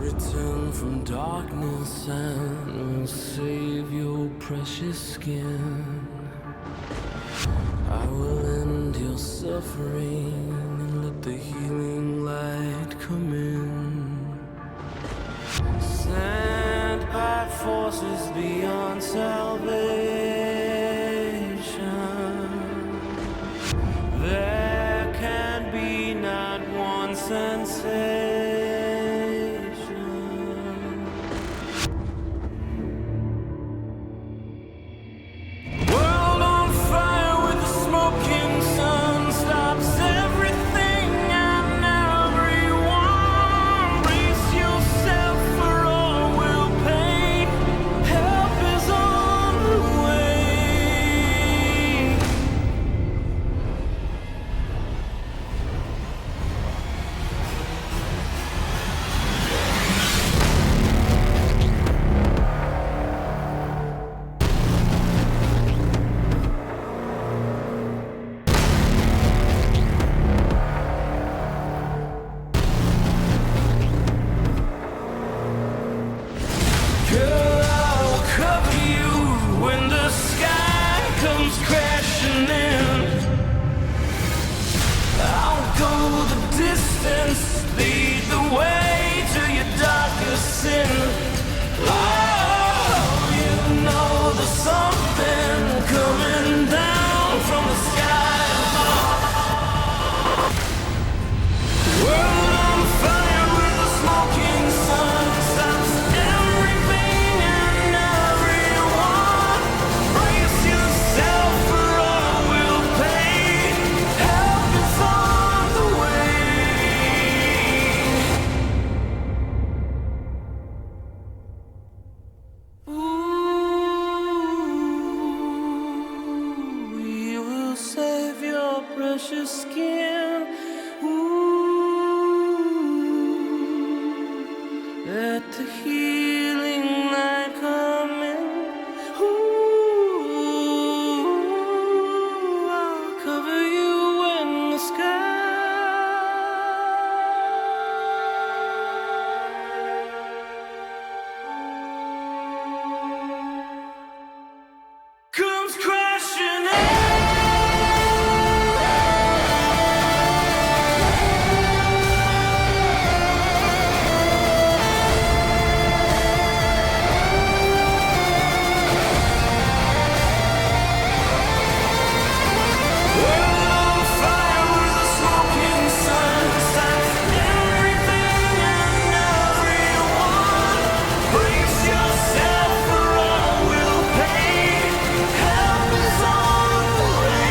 return from darkness and will save your precious skin. I will end your suffering and let the healing light come in. Sent by forces beyond salvation, there can be not one sensation. World on fire with the smoking sun stops everything and everyone. Brace yourself for all will pay. Help is on the way. Girl, I'll cover you when the sky comes crashing in. I'll go the distance, lead the way to your darkest sin. Oh, you know there's something coming down from the sky above. World on fire with the smoking sun stops everything and everyone. Brace yourself for all will pay. Help is on the way. Ooh, we will save your precious skin. Ooh, let the healing light come in. Ooh, I'll cover you in the sky. Comes crashing in. World on fire with the smoking sun stops everything and everyone. Brace yourself for all will pay. Help is on the way.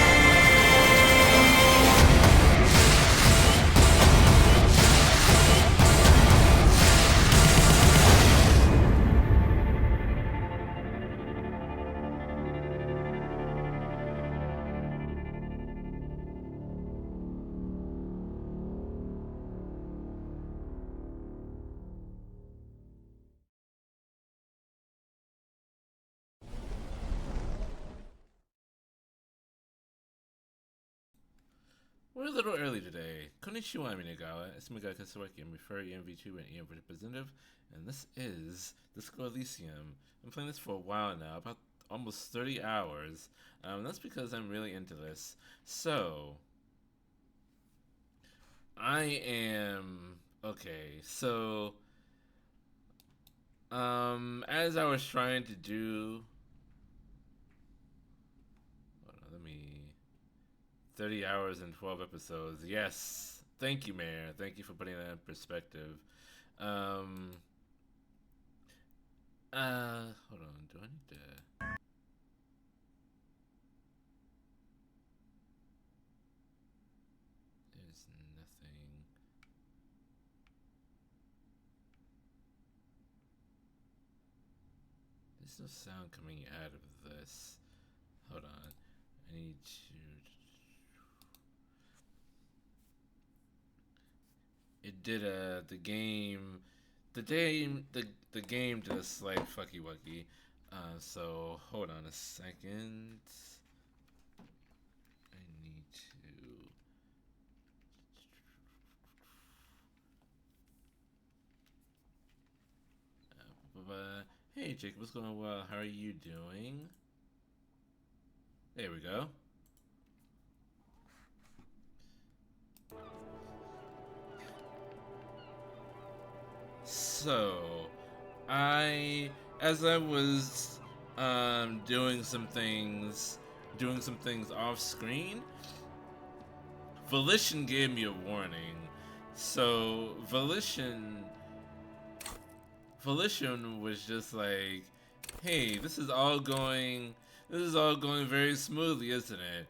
We're a little early today. Konnichiwa, Minagawa. It's Mega Kasawaki. I'm referring Vtuber and EM representative, and this is Disco ELYSIUM. I'm playing this for a while now, about almost 30 hours. That's because I'm really into this. So, I am okay. So, as I was trying to do, hold on, let me. 30 hours and 12 episodes. Yes. Thank you, Mayor. Thank you for putting that in perspective. Hold on. Do I need to... There's nothing... There's no sound coming out of this. Hold on. I need to... It did the game did a slight fucky wucky. So hold on a second. I need to Hey Jake, what's going on? Well, how are you doing? There we go. So, as I was doing some things off screen, Volition gave me a warning. So Volition was just like, "Hey, this is all going very smoothly, isn't it?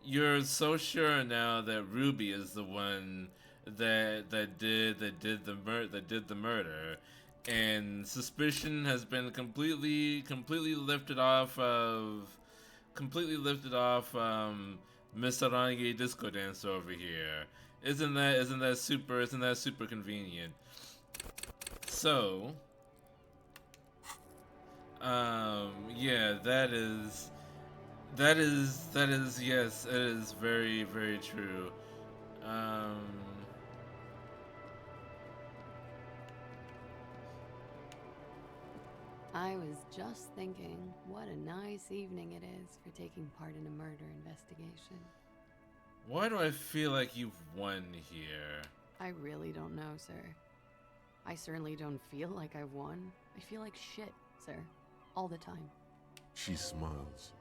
You're so sure now that Ruby is the one that did the murder, and suspicion has been completely lifted off Miss Arangi Disco Dancer over here. Isn't that super convenient?" So, yeah, yes, it is very true. Um, I was just thinking, what a nice evening it is for taking part in a murder investigation. why do I feel like you've won here? I really don't know, sir. I certainly don't feel like I've won. I feel like shit, sir. All the time. She smiles,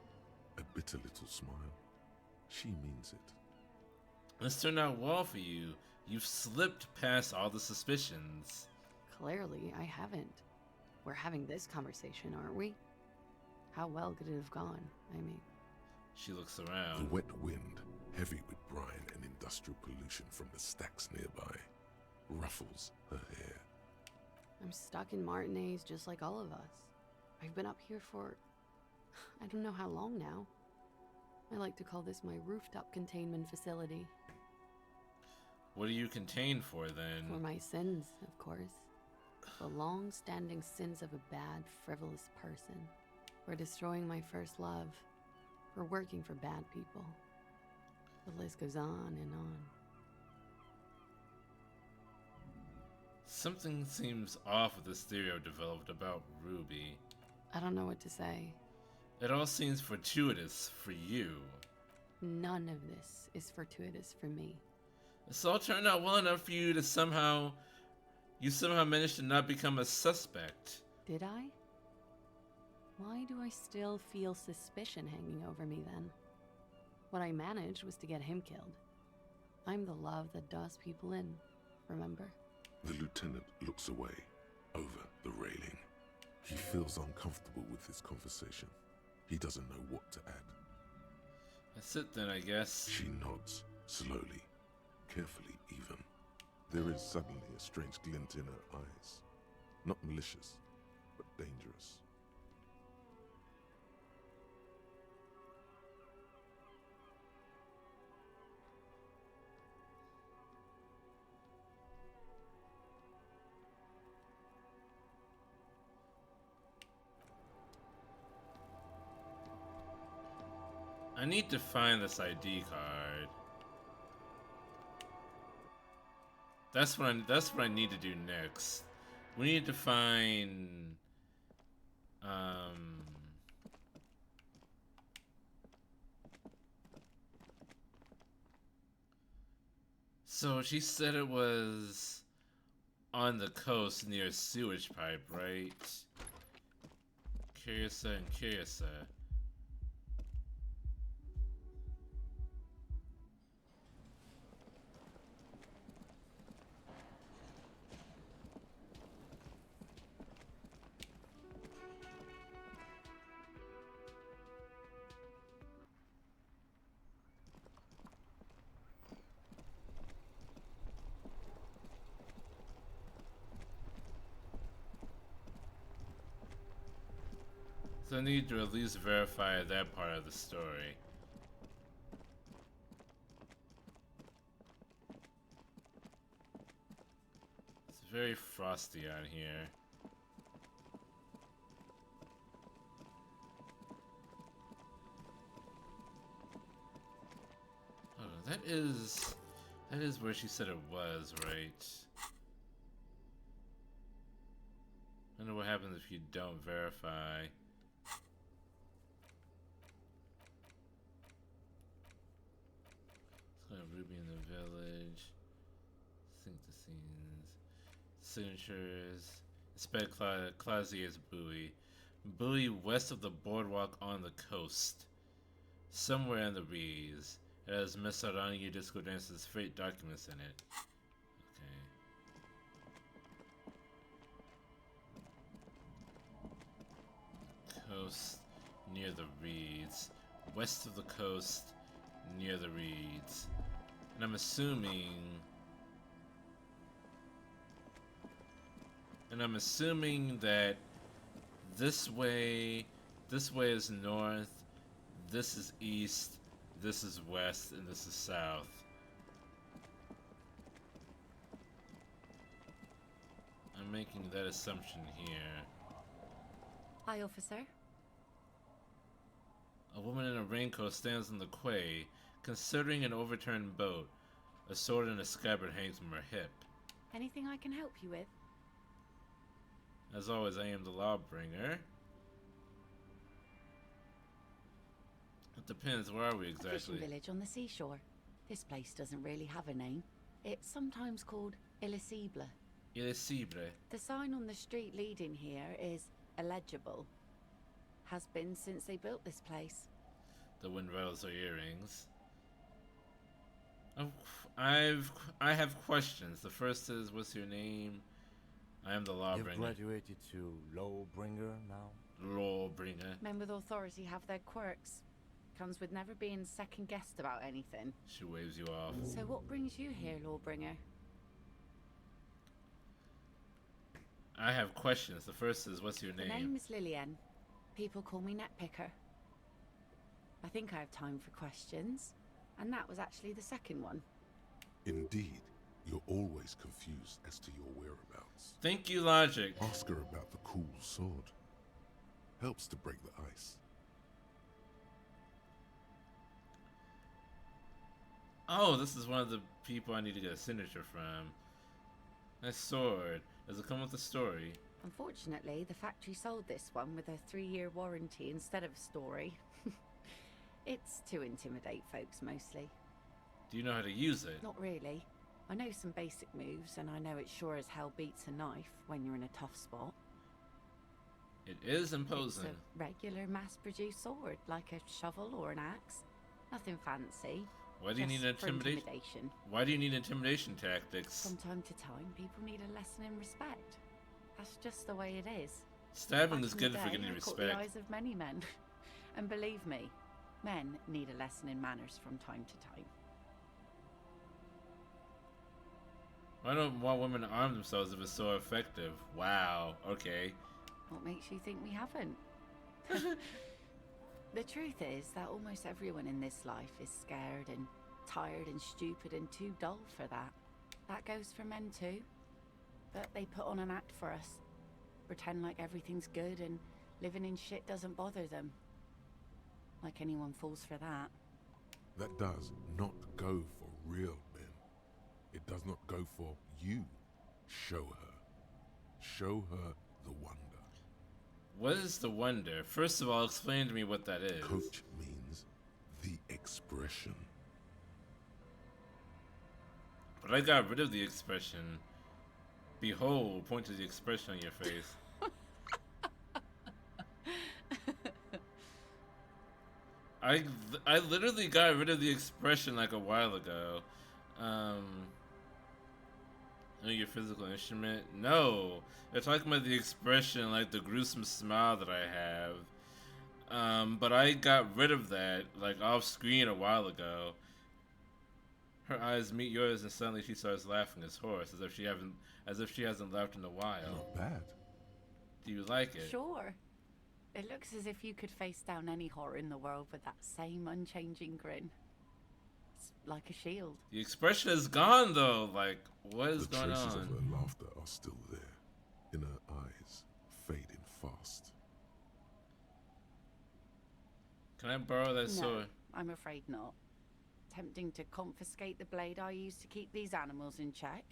a bitter little smile. She means it. This turned out well for you. You've slipped past all the suspicions. Clearly, I haven't. We're having this conversation, aren't we? How well could it have gone, I mean? She looks The around. wet wind, heavy with brine and industrial pollution from the stacks nearby, ruffles her hair. I'm stuck in Martinez just like all of us. I've been up here for... I don't know how long now. I like to call this my rooftop containment facility. What are you contained for then? For my sins, of course. The long-standing sins of a bad, frivolous person. For destroying my first love. For working for bad people. The list goes on and on. Something seems off with this theory I've developed about Ruby. I don't know what to say. It all seems fortuitous for you. None of this is fortuitous for me. This all turned out well enough for you to somehow managed to not become a suspect. Did I? Why do I still feel suspicion hanging over me then? What I managed was to get him killed. I'm the love that does people in, remember? The lieutenant looks away, over the railing. He feels uncomfortable with this conversation. He doesn't know what to add. That's it then, I guess. She nods, slowly, carefully even. There is suddenly a strange glint in her eyes. Not malicious, but dangerous. I need to find this ID card. That's what I need to do next. We need to find so she said it was on the coast near a sewage pipe, right? Curiosa and Curiosa. So I need to at least verify that part of the story. It's very frosty out here. Oh, that is where she said it was, right? Wonder what happens if you don't verify. Let's go to Ruby in the village. Sync the scenes. Signatures. Inspect Clausier's buoy. Buoy west of the boardwalk on the coast. Somewhere in the reeds. It has Miss Sarani Disco Dance's freight documents in it. Okay. Coast near the reeds. West of the coast near the reeds. And I'm assuming that this way is north, this is east, this is west, and this is south. I'm making that assumption here. Hi, officer. A woman in a raincoat stands on the quay, considering an overturned boat. A sword and a scabbard hangs from her hip. Anything I can help you with? As always, I am the lawbringer. It depends, where are we A exactly? fishing village on the seashore. This place doesn't really have a name. It's sometimes called ELYSIUM. ELYSIUM. The sign on the street leading here is illegible. Has been since they built this place. The wind rattles her earrings. I have questions. The first is, what's your name? I am the You've lawbringer. graduated to Lawbringer now? Lawbringer. Men with authority have their quirks. Comes with never being second guessed about anything. She waves you off. So what brings you here, Lawbringer? I have questions. The first is, what's your The name? name is Lillian. People call me Netpicker. I think I have time for questions. And that was actually the second one. Indeed, you're always confused as to your whereabouts. Thank you, Logic. Ask her about the cool sword. Helps to break the ice. Oh, this is one of the people I need to get a signature from. Nice sword. Does it come with a story? Unfortunately, the factory sold this one with a 3-year warranty instead of a story. It's to intimidate folks mostly. Do you know how to use it? Not really. I know some basic moves, and I know it sure as hell beats a knife when you're in a tough spot. It is imposing. It's a regular mass-produced sword, like a shovel or an axe. Nothing fancy. Why do you need just for intimidation? Why do you need intimidation tactics? From time to time, people need a lesson in respect. That's just the way it is. Stabbing Back is in good the for day, getting I caught respect. the eyes of many men. And believe me, men need a lesson in manners from time to time. Why don't more women arm themselves if it's so effective? Wow, okay. What makes you think we haven't? The truth is that almost everyone in this life is scared and tired and stupid and too dull for that. That goes for men too. But they put on an act for us. Pretend like everything's good and living in shit doesn't bother them. Like anyone falls for that. That does not go for real men. It does not go for you. Show her. Show her the wonder. What is the wonder? First of all, explain to me what that is. Coach means the expression. But I got rid of the expression. Behold, point to the expression on your face. I literally got rid of the expression like a while ago. Know your physical instrument? No. They're talking about the expression, like the gruesome smile that I have. But I got rid of that, like off screen a while ago. Her eyes meet yours, and suddenly she starts laughing as hoarse, as if she hasn't laughed in a while. Not bad. Do you like it? Sure. It looks as if you could face down any horror in the world with that same unchanging grin. It's like a shield. The expression is gone, though. Like, what is The going traces on? of her laughter are still there, in her eyes, fading fast. Can I borrow that No, sword? I'm afraid not. Tempting to confiscate the blade I use to keep these animals in check?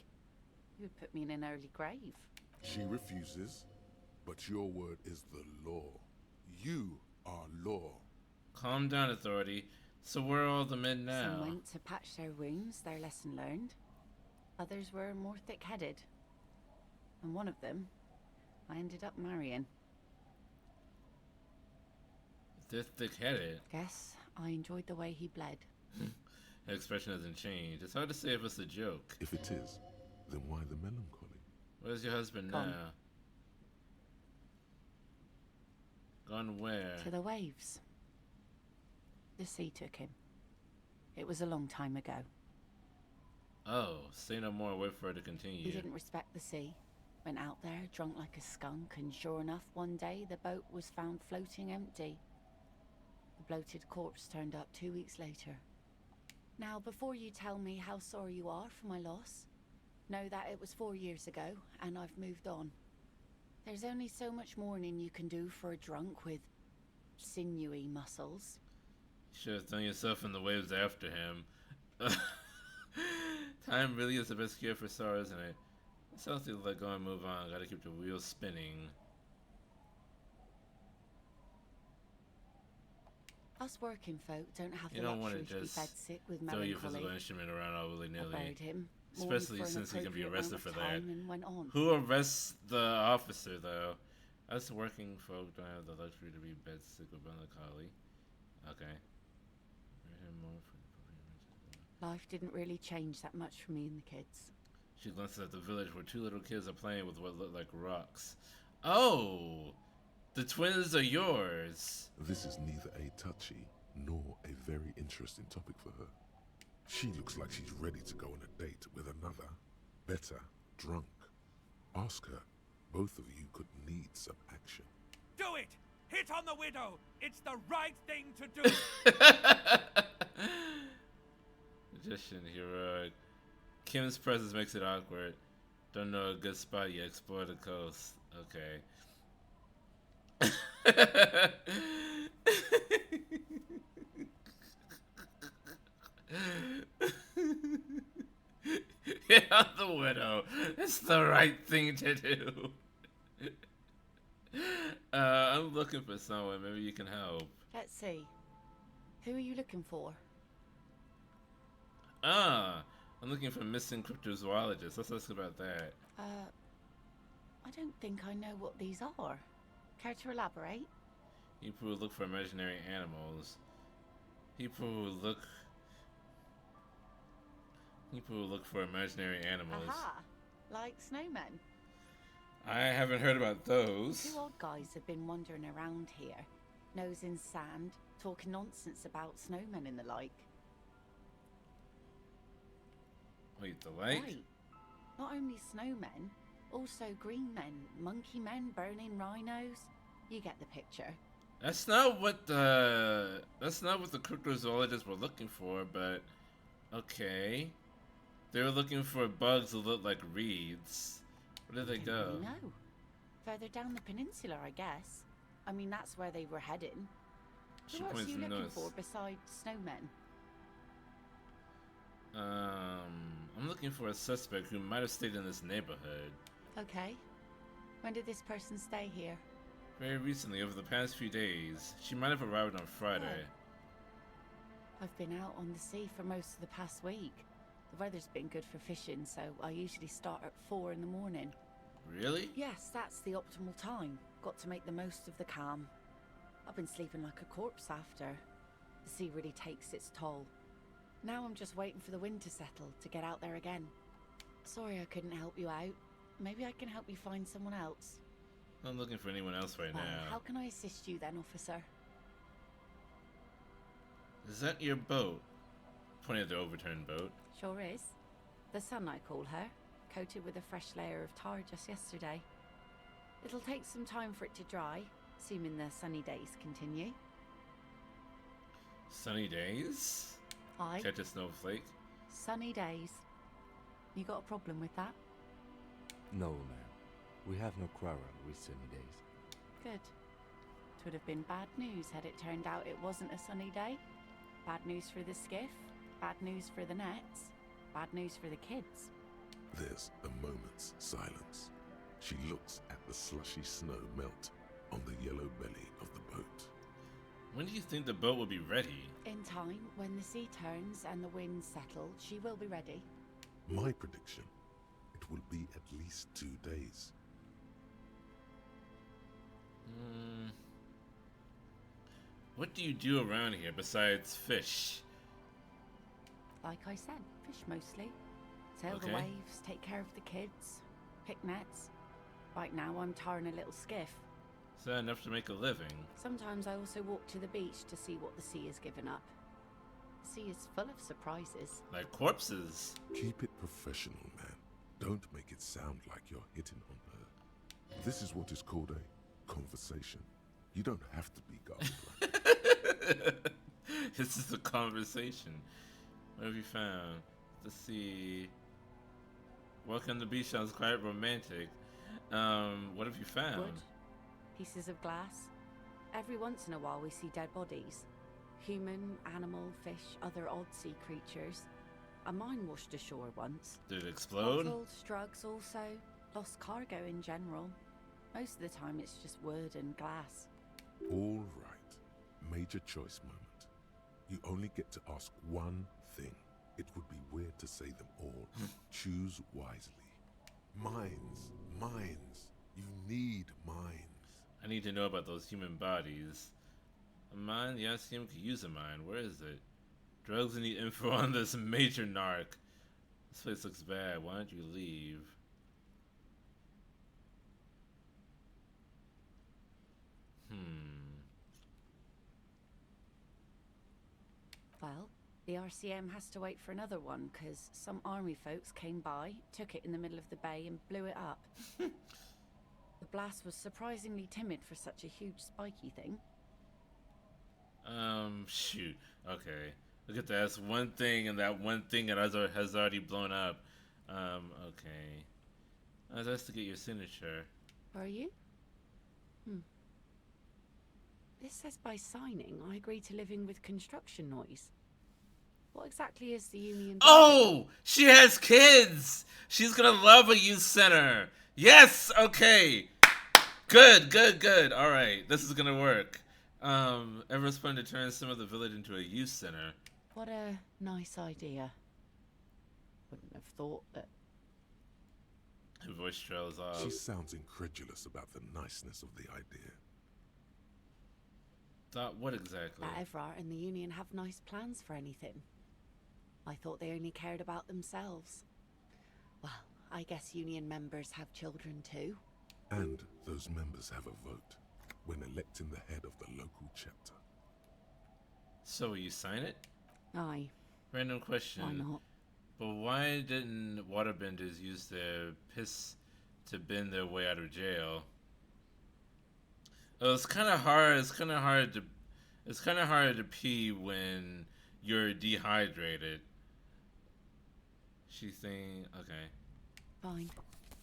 You would put me in an early grave. She refuses. But your word is the law. You are law. Calm down, authority. So where are all the men now? Some went to patch their wounds, their lesson learned. Others were more thick-headed. And one of them, I ended up marrying. They're thick-headed. Guess I enjoyed the way he bled. That expression hasn't changed. It's hard to say if it's a joke. If it is, then why the melancholy? Where's your husband Gone. now? Gone where? To the waves. The sea took him. It was a long time ago. Oh, say no more. Wait for it to continue. He didn't respect the sea. Went out there, drunk like a skunk, and sure enough, one day the boat was found floating empty. The bloated corpse turned up 2 weeks later. Now, before you tell me how sorry you are for my loss, know that it was 4 years ago, and I've moved on. There's only so much mourning you can do for a drunk with sinewy muscles. You should have thrown yourself in the waves after him. Time really is the best cure for sorrow, isn't it? It's healthy to let go and move on. Gotta keep the wheel spinning. Us working folk don't have You the don't want luxury to to be just fed sick with throw your melancholy. physical instrument around all I willy-nilly. buried him, mourned Especially for an since he can be appropriate arrested amount for of that. time and went on. Who arrests the officer, though? Us working folk don't have the luxury to be bed sick with melancholy. Okay. Life didn't really change that much for me and the kids. She glances at the village where 2 little kids are playing with what look like rocks. Oh! The twins are yours! This is neither a touchy nor a very interesting topic for her. She looks like she's ready to go on a date with another, better, drunk. Ask her. Both of you could need some action. Do it! Hit on the widow! It's the right thing to do! Magician, heroic. Kim's presence makes it awkward. Don't know a good spot yet. Explore the coast. Okay. Yeah, the widow. It's the right thing to do. I'm looking for someone. Maybe you can help. Let's see. Who are you looking for? I'm looking for missing cryptozoologists. Let's ask about that. I don't think I know what these are. Care to elaborate? People who look for imaginary animals. People who look for imaginary animals. Aha! Like snowmen. I haven't heard about those. 2 old guys have been wandering around here, nose in sand, talking nonsense about snowmen and the like. Wait, the like? Right. Not only snowmen, also green men, monkey men, burning rhinos. You get the picture. That's not what the cryptozoologists were looking for, but okay. They were looking for bugs that look like reeds. Where did they go? No. Further down the peninsula, I guess. I mean, that's where they were heading. She Who else are points you the looking nose. for besides snowmen? I'm looking for a suspect who might have stayed in this neighborhood. Okay. When did this person stay here? Very recently, over the past few days. She might have arrived on Friday. I've been out on the sea for most of the past week. The weather's been good for fishing, so I usually start at 4 in the morning. Really? Yes, that's the optimal time. Got to make the most of the calm. I've been sleeping like a corpse after. The sea really takes its toll. Now I'm just waiting for the wind to settle to get out there again. Sorry I couldn't help you out. Maybe I can help you find someone else. I'm looking for anyone else right Well, now. how can I assist you then, officer? Is that your boat? Pointing at the overturned boat. Sure is. The Sun, I call her. Coated with a fresh layer of tar just yesterday. It'll take some time for it to dry, assuming the sunny days continue. Sunny days? Aye, Catch a snowflake? sunny days. You got a problem with that? No, ma'am. We have no quarrel with sunny days. Good. It would have been bad news had it turned out it wasn't a sunny day. Bad news for the skiff, bad news for the nets, bad news for the kids. There's a moment's silence. She looks at the slushy snow melt on the yellow belly of the boat. When do you think the boat will be ready? In time, when the sea turns and the winds settle, she will be ready. My prediction, it will be at least 2 days. What do you do around here besides fish? Like I said, fish mostly. Sail the Okay. waves, take care of the kids, pick nets. Right now I'm tarring a little skiff. Is that enough to make a living? Sometimes I also walk to the beach to see what the sea has given up. The sea is full of surprises. Like corpses? Keep it professional, man. Don't make it sound like you're hitting on her. This is what is called a conversation. You don't have to be garbled. This is a conversation. What have you found? Let's see. Walking on the beach sounds quite romantic. What have you found? Wood, pieces of glass. Every once in a while we see dead bodies. Human, animal, fish, other odd sea creatures. A mine washed ashore once. Did it explode? Bottles, drugs also. Lost cargo in general. Most of the time it's just wood and glass. All right. Major choice moment. You only get to ask one thing. It would be weird to say them all. Choose wisely. Mines. Mines. You need mines. I need to know about those human bodies. A mine? The ELYSIUM could use a mine. Where is it? Drugs need info on this major narc. This place looks bad. Why don't you leave? Well, the RCM has to wait for another one, because some army folks came by, took it in the middle of the bay and blew it up. The blast was surprisingly timid for such a huge spiky thing. Shoot. Okay. Look at that. That's one thing, and that one thing that has already blown up. Okay. I was asked to get your signature. Are you? This says by signing, I agree to living with construction noise. What exactly is the union? Oh! She has kids! She's gonna love a youth center! Yes! Okay! Good, good, good. Alright, this is gonna work. Everyone's planning to turn some of the village into a youth center. What a nice idea. Wouldn't have thought that. Her voice trails off. She sounds incredulous about the niceness of the idea. Thought what exactly? That Evrart and the Union have nice plans for anything. I thought they only cared about themselves. Well, I guess Union members have children too. And those members have a vote when electing the head of the local chapter. So will you sign it? Aye, Random question. why not? But why didn't waterbenders use their piss to bend their way out of jail? It's kind of hard. It's kind of hard to pee when you're dehydrated. She's saying, okay. Fine.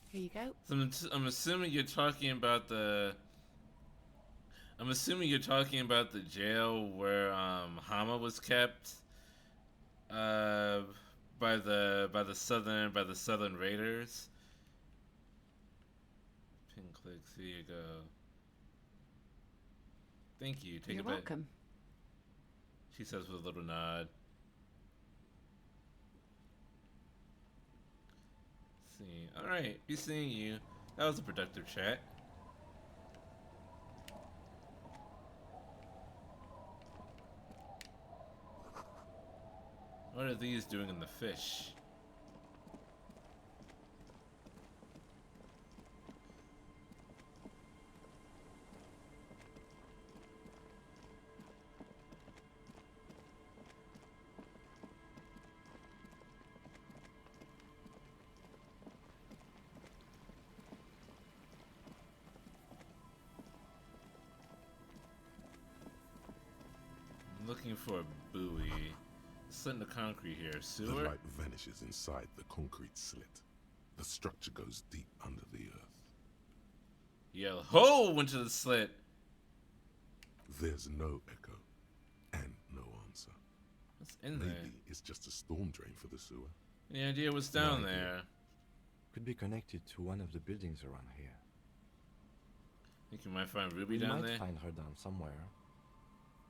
Here you go. So I'm assuming you're talking about the. I'm assuming you're talking about the jail where Hama was kept. By the Southern Raiders. Pin clicks. Here you go. Thank you. Take You're it back. welcome. She says with a little nod. Let's see. Alright, be seeing you. That was a productive chat. What are these doing in the fish? Looking for a buoy. Slit in the concrete here. The Sewer? light vanishes inside the concrete slit. The structure goes deep under the earth. Yell, ho! Went to the slit. There's no echo and no answer. What's in there? Maybe it's just a storm drain for the sewer. Any idea what's down No idea. there? Could be connected to one of the buildings around here. Think you might find Ruby We down might there? find her down somewhere.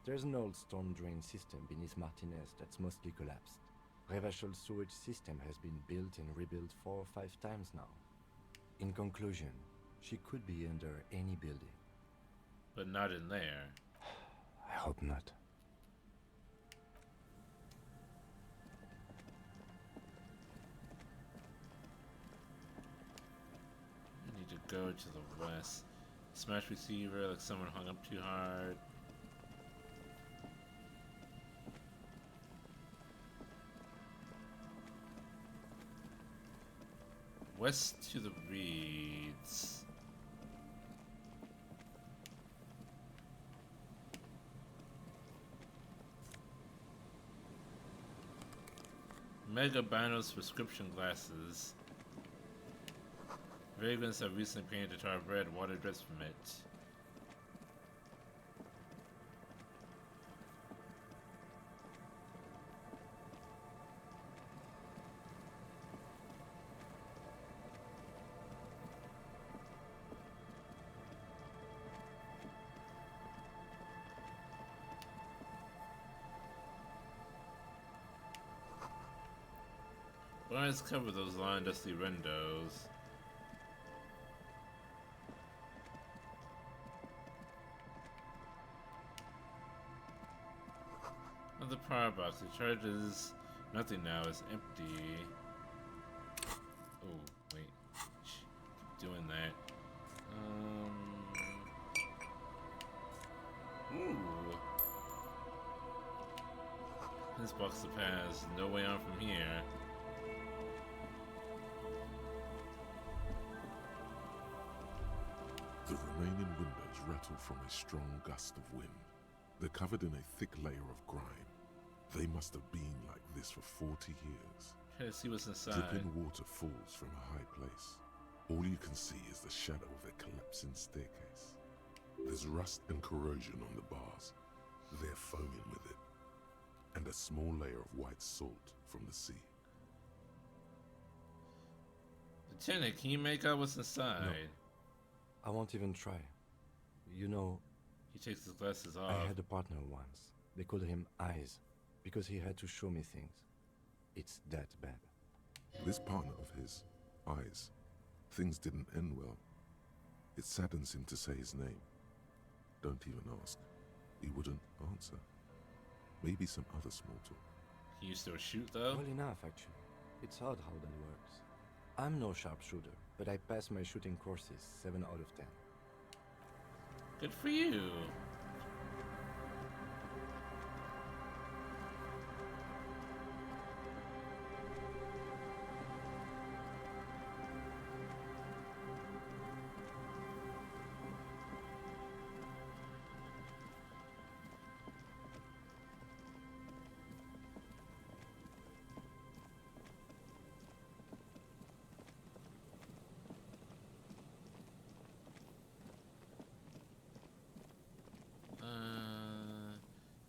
There's an old storm drain system beneath Martinez that's mostly collapsed. Revachol sewage system has been built and rebuilt 4 or 5 times now. In conclusion, she could be under any building. But not in there. I hope not. I need to go to the west. Smash receiver, like someone hung up too hard. West to the reeds. Mega Binos prescription glasses. Ravens have recently painted the tar red. Water drips from it. Let's cover those long, dusty windows. Of the power box, it charges nothing now. It's empty. Oh wait, keep doing that. Ooh. This box to pass. No way on from here. The remaining windows rattle from a strong gust of wind. They're covered in a thick layer of grime. They must have been like this for 40 years. Try to see what's inside. Dripping water falls from a high place. All you can see is the shadow of a collapsing staircase. There's rust and corrosion on the bars. They're foaming with it. And a small layer of white salt from the sea. Lieutenant, can you make out what's inside? No. I won't even try. You know, He takes his glasses off. I had a partner once. They called him Eyes, because he had to show me things. It's that bad. This partner of his, Eyes, things didn't end well. It saddens him to say his name. Don't even ask. He wouldn't answer. Maybe some other small talk. Can you still shoot though? Well enough, actually. It's odd how that works. I'm no sharpshooter, but I passed my shooting courses 7 out of 10. Good for you.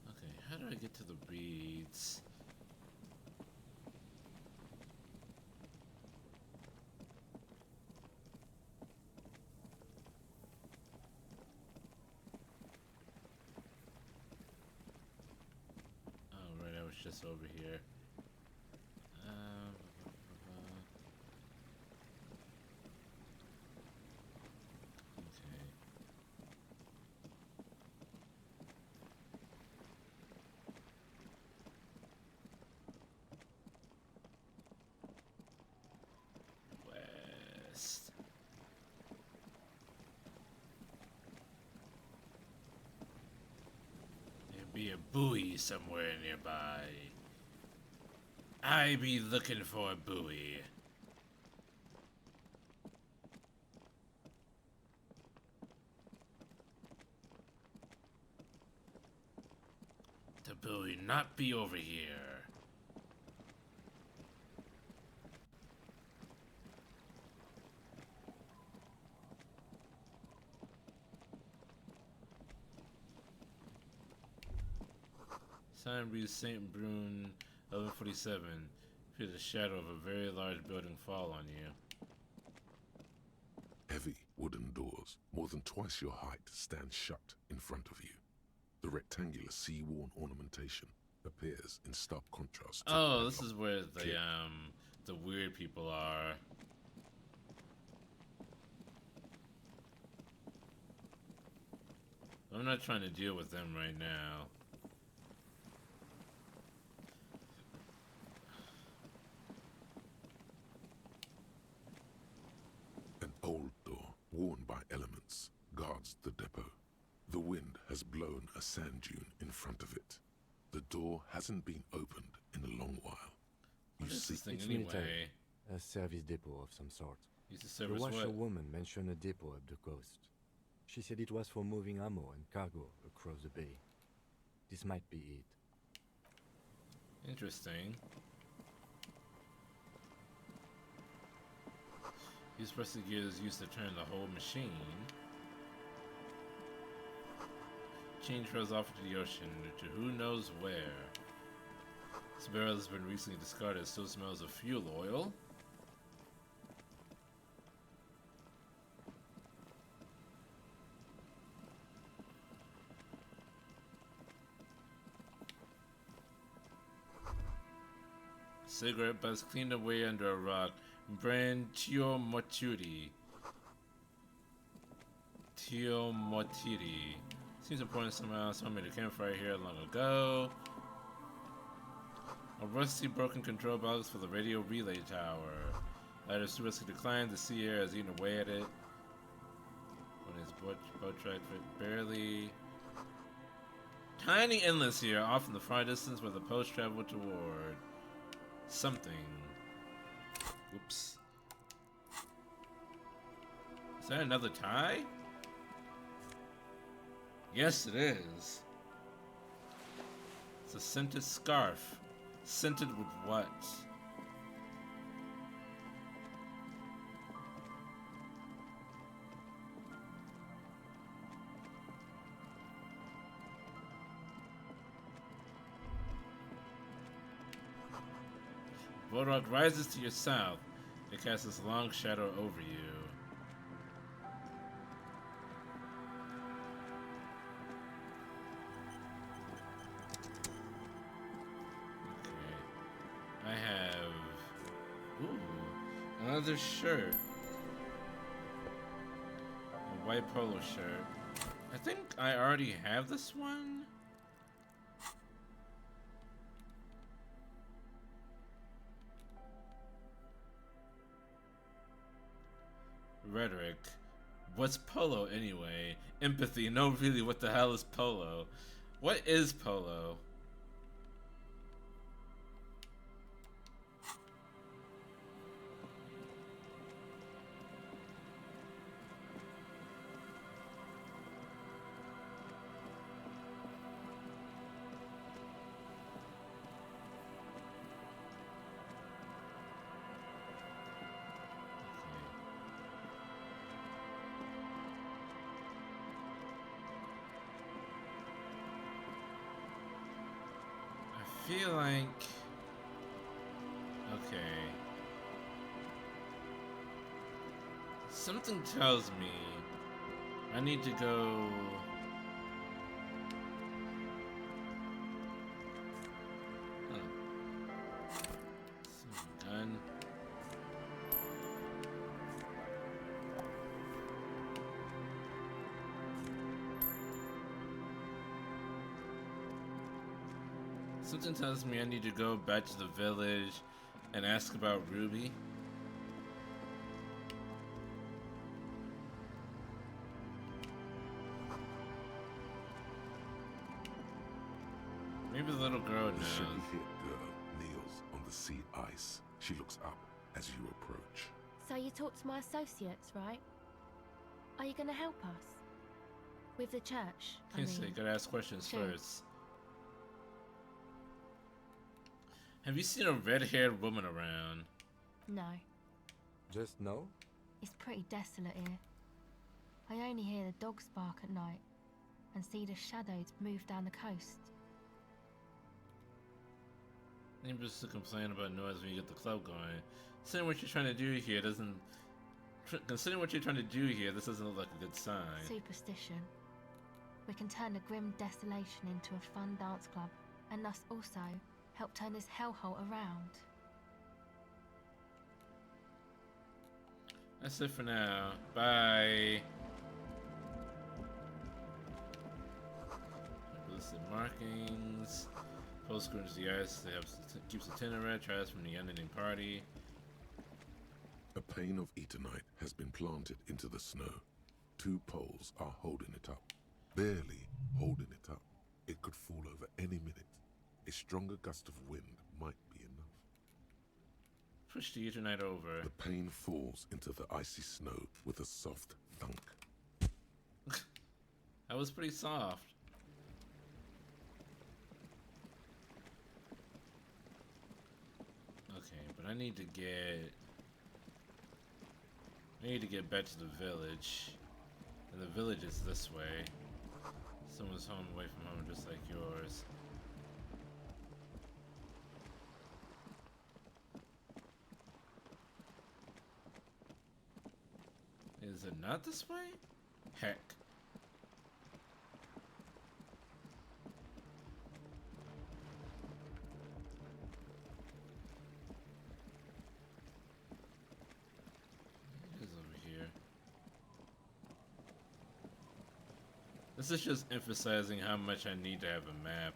Okay, how do I get to the reeds? Oh, right, I was just over here. Okay. West. There'd be a buoy somewhere nearby. I be looking for a buoy. The buoy not be over here. Sign reads St. Brune, 1147. Feel the shadow of a very large building fall on you. wooden doors, more than twice your height, stand shut in front of you. The rectangular sea-worn ornamentation appears in stark contrast to Oh, the this is where Kid. the weird people are. I'm not trying to deal with them right now. An old door, worn by elements, guards the depot. The wind has blown a sand dune in front of it. The door hasn't been opened in a long while. You What is see, this thing It's anyway? military. A service depot of some sort. Use the The service what? washerwoman mentioned a depot up the coast. She said it was for moving ammo and cargo across the bay. This might be it. Interesting. Use press the gears used to turn the whole machine. Chain trails off into the ocean, to who knows where. This barrel has been recently discarded. It still smells of fuel oil. Cigarette butts cleaned away under a rock. Brand Tio Moturi. Tio Motiri. Seems important somehow. Someone made a campfire here long ago. A rusty broken control box for the radio relay tower. Ladder seriously declined. The sea air has eaten away at it. When his boat track fit barely. Tiny inlets here, off in the far distance where the post traveled toward something. Oops. Is that another tie? Yes, it is. It's a scented scarf. Scented with what? Bodrock rises to your south. It casts its long shadow over you. Okay. I have... Ooh, another shirt. A white polo shirt. I think I already have this one. Rhetoric. What's polo anyway? Empathy. No, really, what the hell is polo? What is polo? I feel like... Okay. Something tells me I need to go... Huh. Some gun. Something tells me I need to go back to the village and ask about Ruby. Maybe the little girl The knows. shaggy-haired girl kneels on the sea ice. She looks up as you approach. So you talked to my associates, right? Are you going to help us? With the church, I Can't say, mean. gotta ask questions Sure. first. Have you seen a red-haired woman around? No, Just no? it's pretty desolate here. I only hear the dogs bark at night and see the shadows move down the coast. Maybe just to complain about noise when you get the club going. Saying what you're trying to do here doesn't Considering what you're trying to do here, this doesn't look like a good sign. Superstition. We can turn the grim desolation into a fun dance club, and thus also help turn this hellhole around. That's it for now. Bye. Listed markings. Postcards to the ice. They have keeps the tin red. Tries from the unending party. A pane of Eternite has been planted into the snow. 2 poles are holding it up. Barely holding it up. It could fall over any minute. A stronger gust of wind might be enough. Push the Eternite over. The pane falls into the icy snow with a soft thunk. That was pretty soft. Okay, but I need to get back to the village. And the village is this way. Someone's home away from home just like yours. Is it not this way? Heck. It is over here. This is just emphasizing how much I need to have a map.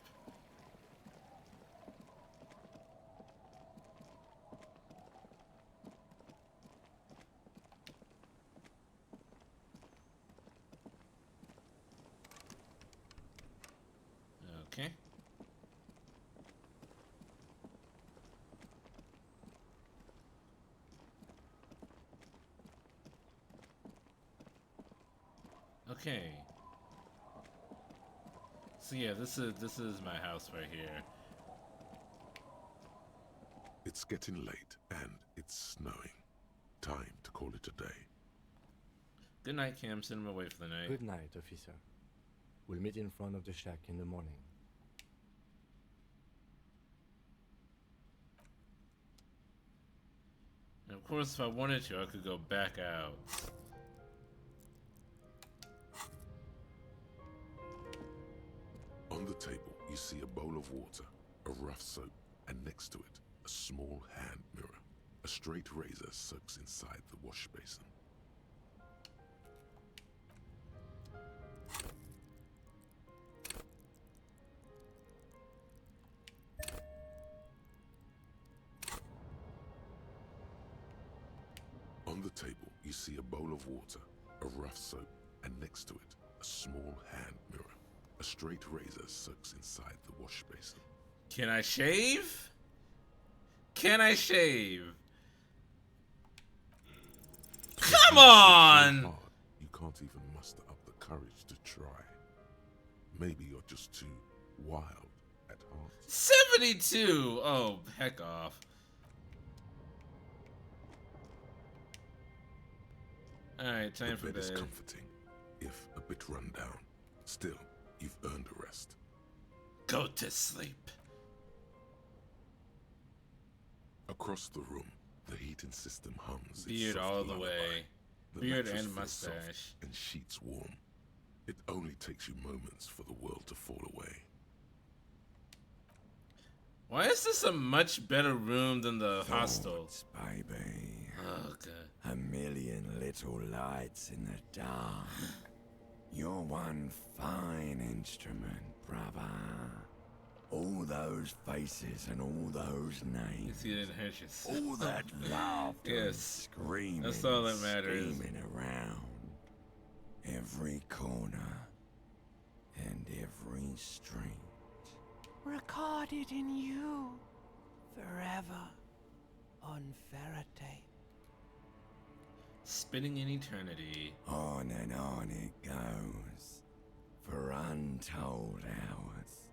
Okay. Okay. So yeah, this is my house right here. It's getting late and it's snowing. Time to call it a day. Good night, Cam. Send him away for the night. Good night, officer. We'll meet in front of the shack in the morning. And of course, if I wanted to, I could go back out. On the table, you see a bowl of water, a rough soap, and next to it, a small hand mirror. A straight razor soaks inside the wash basin. On the table, you see a bowl of water, a rough soap, and next to it, a small hand mirror. A straight razor soaks inside the wash basin. Can I shave? Can I shave? Come on! So hard, you can't even muster up the courage to try. Maybe you're just too wild at heart. 72! Oh, heck off. Alright, time The for bed is bed. comforting, if a bit run down. Still, you've earned a rest. Go to sleep. Across the room, the heating system hums. its Beard soft all the lullaby. way. The Beard mattress and feels soft mustache. and sheets warm. It only takes you moments for the world to fall away. Why is this a much better room than the hostel? Thoughts, baby. Oh, God. A million little lights in the dark. You're one fine instrument, brother. All those faces and all those You names. see it in her shit. All that laughter and Yes. screaming, That's all that and matters. scheming around. Every corner and every street. Recorded in you forever on Faraday. Spinning in eternity. On and on it goes for untold hours.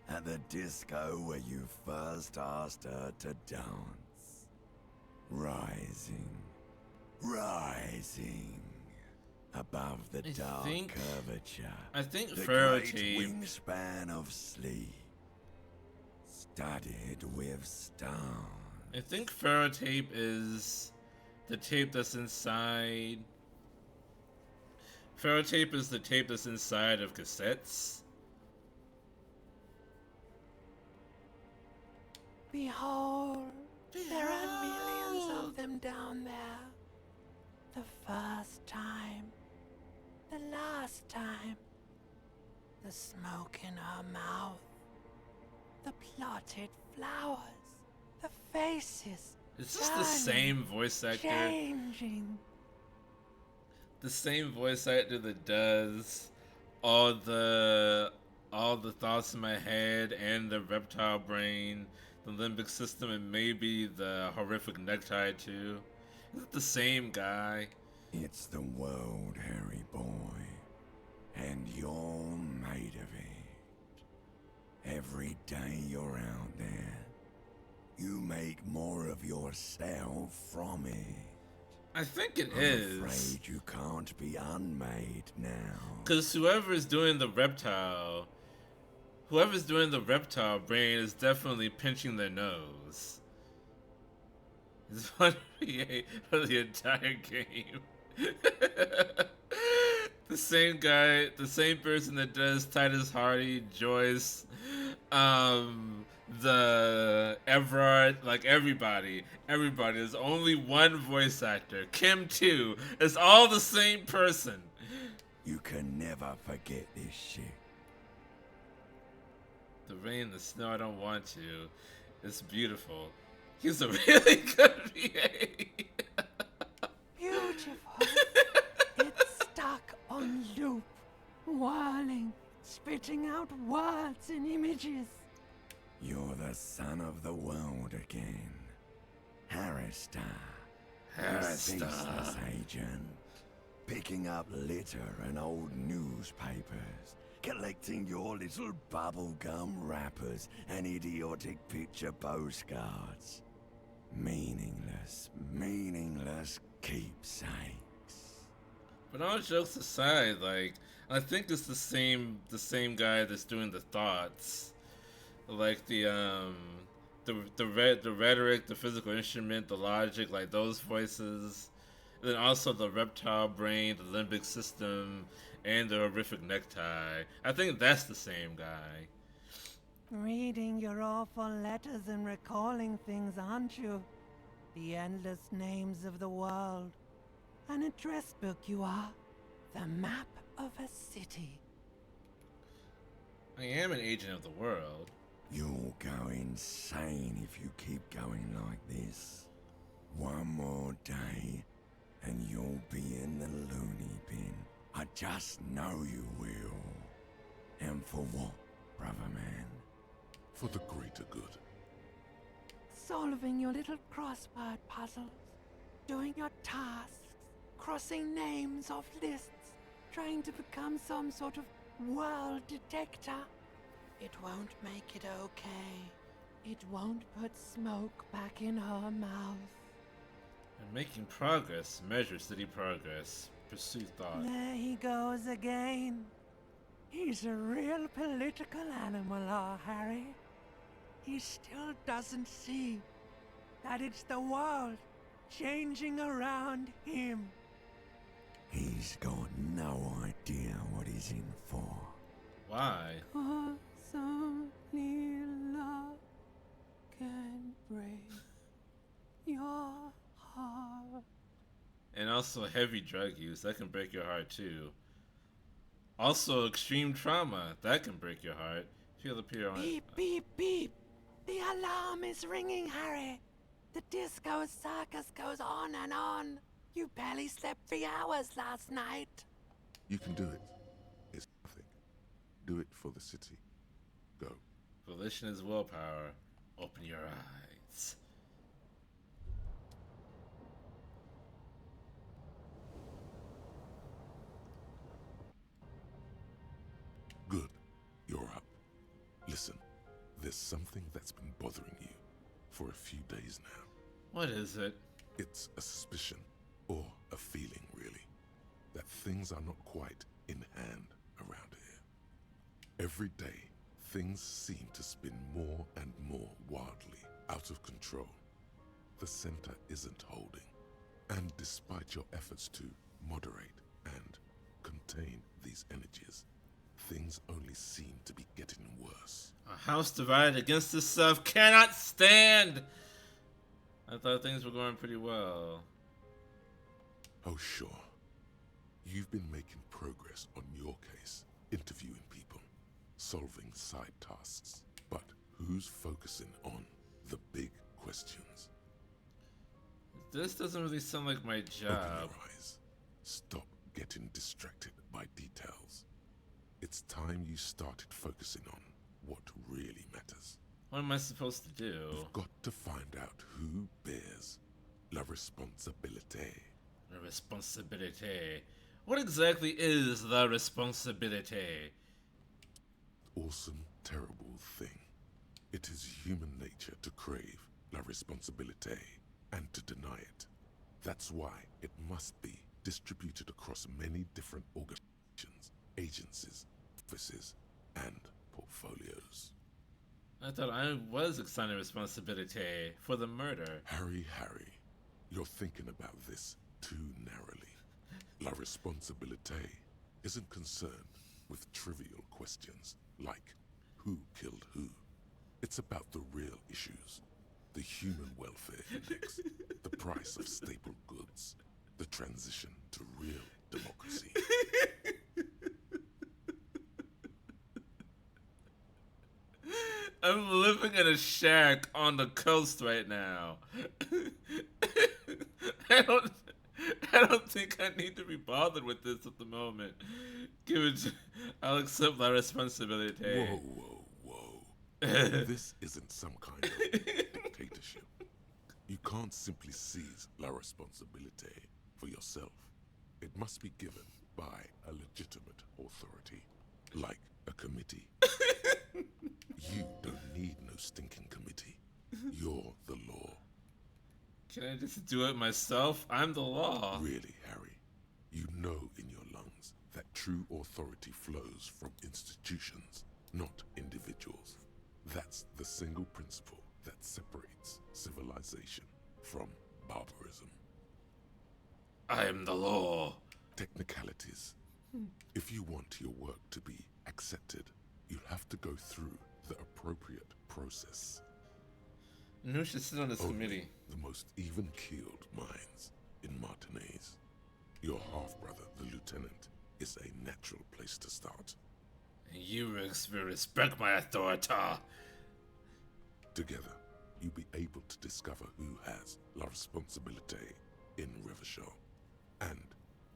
At the disco where you first asked her to dance. Rising, rising above the I dark think- curvature. I think The Pharaoh great tape. wingspan of sleep, studded with stars. I think Pharaoh tape is the tape that's inside. Ferrotape is the tape that's inside of cassettes. Behold, there are millions of them down there. The first time, the last time, the smoke in her mouth, the plotted flowers, the faces. Is this the same voice actor? Changing. The same voice actor that does all the thoughts in my head and the reptile brain, the limbic system, and maybe the horrific necktie too. Is it the same guy? It's the world, Harry boy, and you're made of it. Every day you're out there, you make more of yourself from it. I think it I'm is. afraid you can't be unmade now. Because whoever's doing the reptile brain is definitely pinching their nose. It's 1v8 for the entire game. The same guy, the same person that does Titus Hardy, Joyce, the Everard, like everybody. There's only one voice actor. Kim too. It's all the same person. You can never forget this shit. The rain, the snow, I don't want to. It's beautiful. He's a really good VA. Beautiful. It's stuck on loop, whirling, spitting out words and images. You're the son of the world again. Harristar. Ceaseless agent. Picking up litter and old newspapers. Collecting your little bubblegum wrappers and idiotic picture postcards. Meaningless keepsakes. But all jokes aside, like, I think it's the same guy that's doing the thoughts. Like the rhetoric, the physical instrument, the logic, like those voices. And then also the reptile brain, the limbic system, and the horrific necktie. I think that's the same guy. Reading your awful letters and recalling things, aren't you? The endless names of the world. An address book you are. The map of a city. I am an agent of the world. You'll go insane if you keep going like this. One more day, and you'll be in the loony bin. I just know you will. And for what, brother man? For the greater good. Solving your little crossword puzzles. Doing your tasks. Crossing names off lists. Trying to become some sort of world detector. It won't make it okay. It won't put smoke back in her mouth. And making progress, measure city progress, pursue thought. There he goes again. He's a real political animal, our Harry. He still doesn't see that it's the world changing around him. He's got no idea what he's in for. Why? Cause only love can break your heart. And also heavy drug use, that can break your heart too. Also extreme trauma, that can break your heart. Feel the peer on Beep, beep, beep. The alarm is ringing, Harry. The disco circus goes on and on. You barely slept 3 hours last night. You can do it. It's nothing. Do it for the city. Go. Volition is willpower. Open your eyes. Good. You're up. Listen, there's something that's been bothering you for a few days now. What is it? It's a suspicion, or a feeling really, that things are not quite in hand around here. Every day, things seem to spin more and more wildly, out of control. The center isn't holding, And despite your efforts to moderate and contain these energies, things only seem to be getting worse. A house divided against itself cannot stand! I thought things were going pretty well. Oh, sure. You've been making progress on your case, interviewing people, solving side tasks. But who's focusing on the big questions? This doesn't really sound like my Open job. your eyes. Stop getting distracted by details. It's time you started focusing on what really matters. What am I supposed to do? You've got to find out who bears la responsabilité. The responsibility. What exactly is the responsibility? Awesome, terrible thing. It is human nature to crave la responsabilité and to deny it. That's why it must be distributed across many different organizations, agencies, offices, and portfolios. I thought I was accepting responsibility for the murder. Harry, you're thinking about this too narrowly. La responsabilité isn't concerned with trivial questions like who killed who. It's about the real issues. The human welfare index, the price of staple goods, the transition to real democracy. I'm living in a shack on the coast right now. I don't think I need to be bothered with this at the moment. I'll accept that responsibility. Whoa. This isn't some kind of dictatorship. You can't simply seize la responsabilité for yourself. It must be given by a legitimate authority, like a committee. You don't need no stinking committee. You're the law. Can I just do it myself? I'm the law. Really, Harry, you know in your lungs that true authority flows from institutions, not individuals. That's the single principle that separates civilization from barbarism. I am the law. Technicalities. If you want your work to be accepted, you'll have to go through the appropriate process. And who should sit on this Only committee? the most even-keeled minds in Martinez. Your half-brother, the lieutenant, is a natural place to start. And you will respect my authority. Together, you'll be able to discover who has la responsabilité in Rivershaw. And,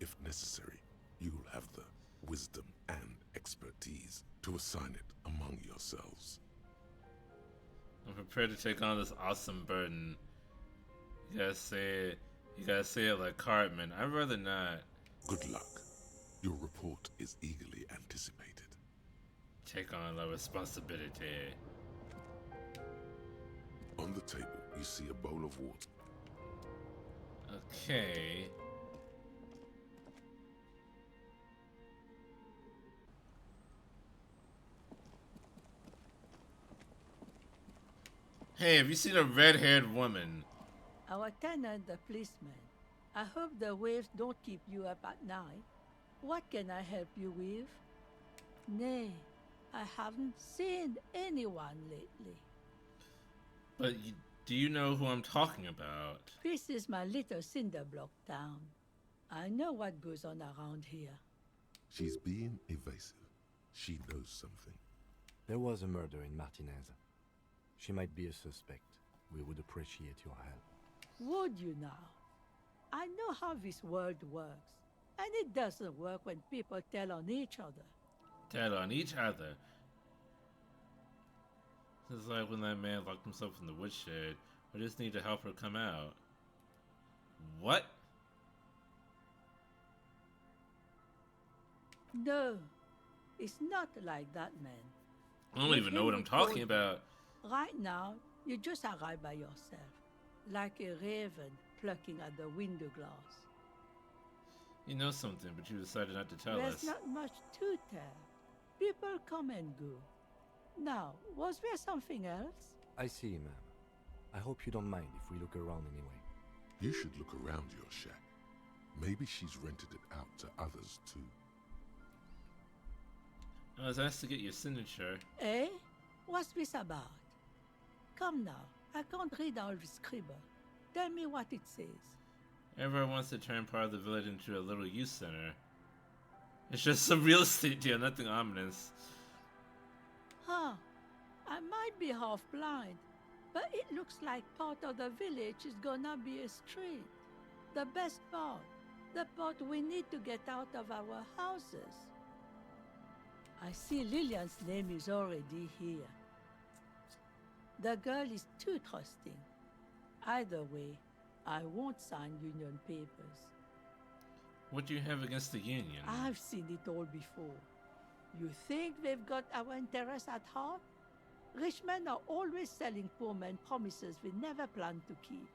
if necessary, you'll have the wisdom and expertise to assign it among yourselves. I'm prepared to take on this awesome burden. You gotta say it like Cartman. I'd rather not. Good luck. Your report is eagerly anticipated. Take on the responsibility. On the table, you see a bowl of water. Okay. Hey, have you seen a red-haired woman? Our tenant, the policeman. I hope the waves don't keep you up at night. What can I help you with? Nay, I haven't seen anyone lately. But do you know who I'm talking about? This is my little cinder block town. I know what goes on around here. She's being evasive. She knows something. There was a murder in Martinez. She might be a suspect. We would appreciate your help. Would you now? I know how this world works. And it doesn't work when people tell on each other. Tell on each other. It's like when that man locked himself in the woodshed. I just need to help her come out. What? No, it's not like that, man. I don't even know what I'm talking about. Right now, you just arrive by yourself, like a raven plucking at the window glass. You know something, but you decided not to tell There's us. not much to tell. People come and go. Now, was there something else? I see, ma'am. I hope you don't mind if we look around anyway. You should look around your shack. Maybe she's rented it out to others too. I was asked to get your signature. Eh? What's this about? Come now, I can't read all the scribble. Tell me what it says. Everyone wants to turn part of the village into a little youth center. It's just some real estate deal, nothing ominous. Huh. I might be half blind, but it looks like part of the village is gonna be a street. The best part. The part we need to get out of our houses. I see Lillian's name is already here. The girl is too trusting. Either way, I won't sign union papers. What do you have against the union? I've seen it all before. You think they've got our interests at heart? Rich men are always selling poor men promises we never planned to keep.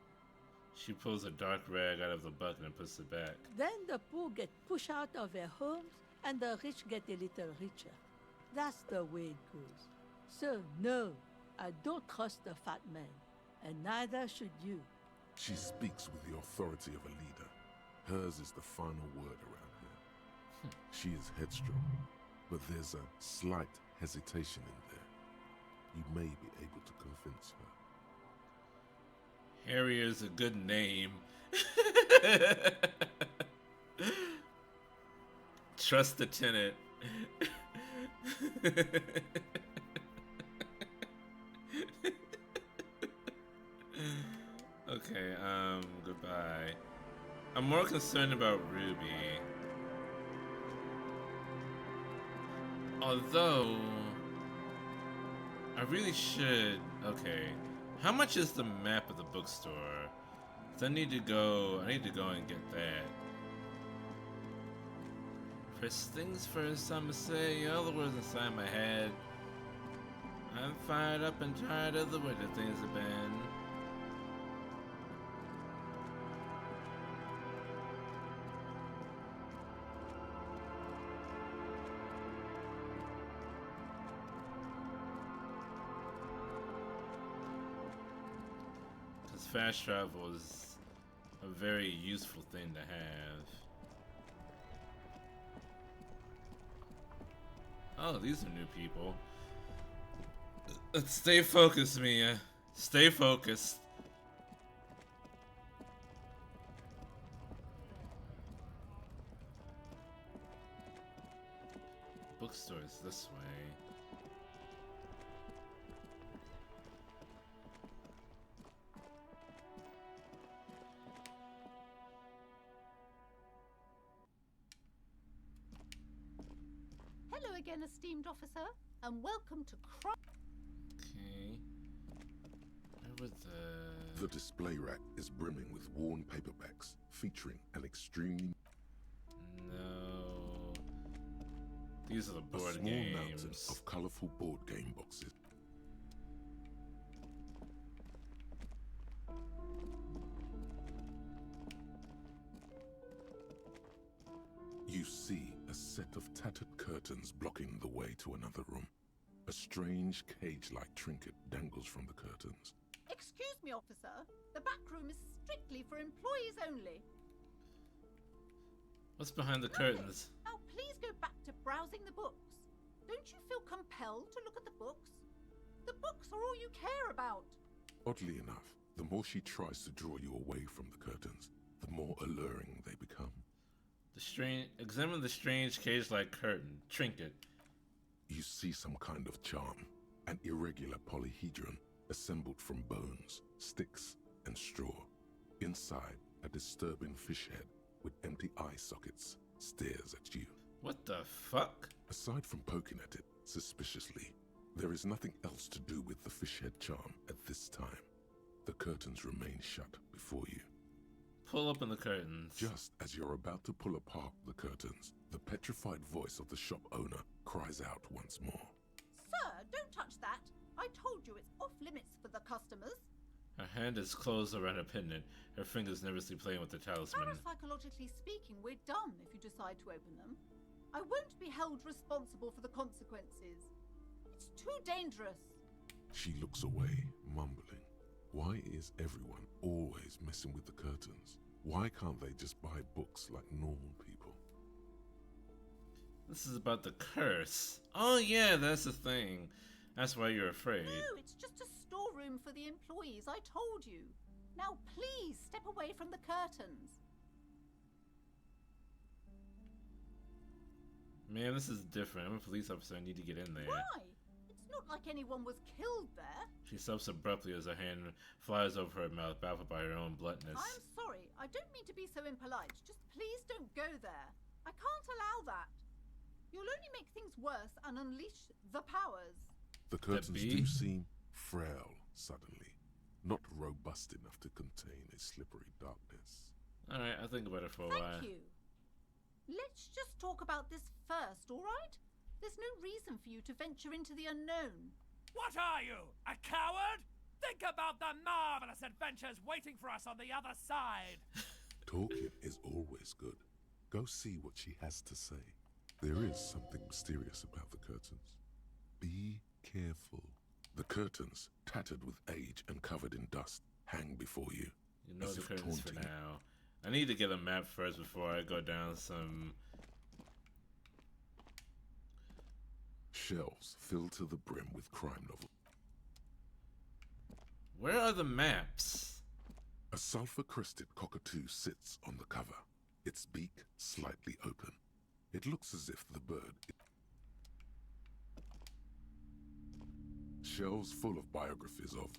She pulls a dark rag out of the bucket and puts it back. Then the poor get pushed out of their homes and the rich get a little richer. That's the way it goes. So, no, I don't trust the fat man, and neither should you. She speaks with the authority of a leader. Hers is the final word around here. She is headstrong, but there's a slight hesitation in there. You may be able to convince her. Harrier's a good name. Trust the tenant. Okay, goodbye. I'm more concerned about Ruby. Although, I really should. Okay, how much is the map of the bookstore? 'Cause I need to go and get that. First things first, I'ma say all the words inside my head. I'm fired up and tired of the way that things have been. Because fast travel is a very useful thing to have. Oh, these are new people. Let's stay focused, Mia. Stay focused. Bookstore's this way. Hello again, esteemed officer, and welcome to Okay. Where was The display rack is brimming with worn paperbacks featuring an extremely No. These are the a board small mountain games. of colorful board game boxes. You see a set of tattered curtains blocking the way to another room. A strange cage-like trinket dangles from the curtains. Excuse me, officer. The back room is strictly for employees only. What's behind the Nothing. curtains? Now, please go back to browsing the books. Don't you feel compelled to look at the books? The books are all you care about. Oddly enough, the more she tries to draw you away from the curtains, the more alluring they become. Examine the strange cage-like curtain trinket. You see some kind of charm, an irregular polyhedron assembled from bones, sticks, and straw. Inside, a disturbing fish head with empty eye sockets stares at you. What the fuck? Aside from poking at it suspiciously, there is nothing else to do with the fish head charm at this time. The curtains remain shut before you. Pull open the curtains. Just as you're about to pull apart the curtains, the petrified voice of the shop owner cries out once more. Sir, don't touch that. I told you it's off limits for the customers. Her hand is closed around a pendant. Her fingers nervously playing with the talisman. Parapsychologically speaking, we're done if you decide to open them. I won't be held responsible for the consequences. It's too dangerous. She looks away, mumbling. Why is everyone always messing with the curtains? Why can't they just buy books like normal people? This is about the curse. Oh yeah, that's the thing. That's why you're afraid. No, it's just a storeroom for the employees, I told you. Now please step away from the curtains. Man, this is different. I'm a police officer. I need to get in there. Why? It's not like anyone was killed there. She stops abruptly as her hand flies over her mouth, baffled by her own bluntness. I'm sorry, I don't mean to be so impolite. Just please don't go there. I can't allow that. You'll only make things worse and unleash the powers. The curtains bee? do seem frail suddenly, not robust enough to contain a slippery darkness. Alright, I'll think about it for a while. Thank you. Let's just talk about this first, all right? There's no reason for you to venture into the unknown. What are you, a coward? Think about the marvelous adventures waiting for us on the other side. Talking is always good. Go see what she has to say. There is something mysterious about the curtains. Be careful. The curtains, tattered with age and covered in dust, hang before you. You know as the if curtains for taunting you. now. I need to get a map first before I go down some... Shelves filled to the brim with crime novels. Where are the maps? A sulfur-crested cockatoo sits on the cover, its beak slightly open. It looks as if the bird... Shelves full of biographies of...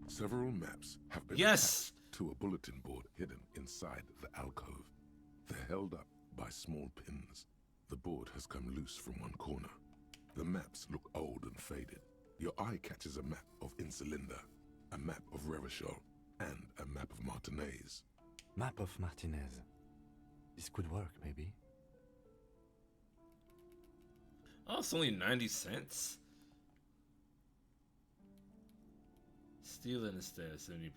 Several maps have been Yes! attached to a bulletin board hidden inside the alcove. They're held up by small pins. The board has come loose from one corner. The maps look old and faded. Your eye catches a map of Insulinda, a map of Revachol, and a map of Martinez. Map of Martinez. This could work, maybe. Oh, it's only 90 cents? Steal it instead, 70%.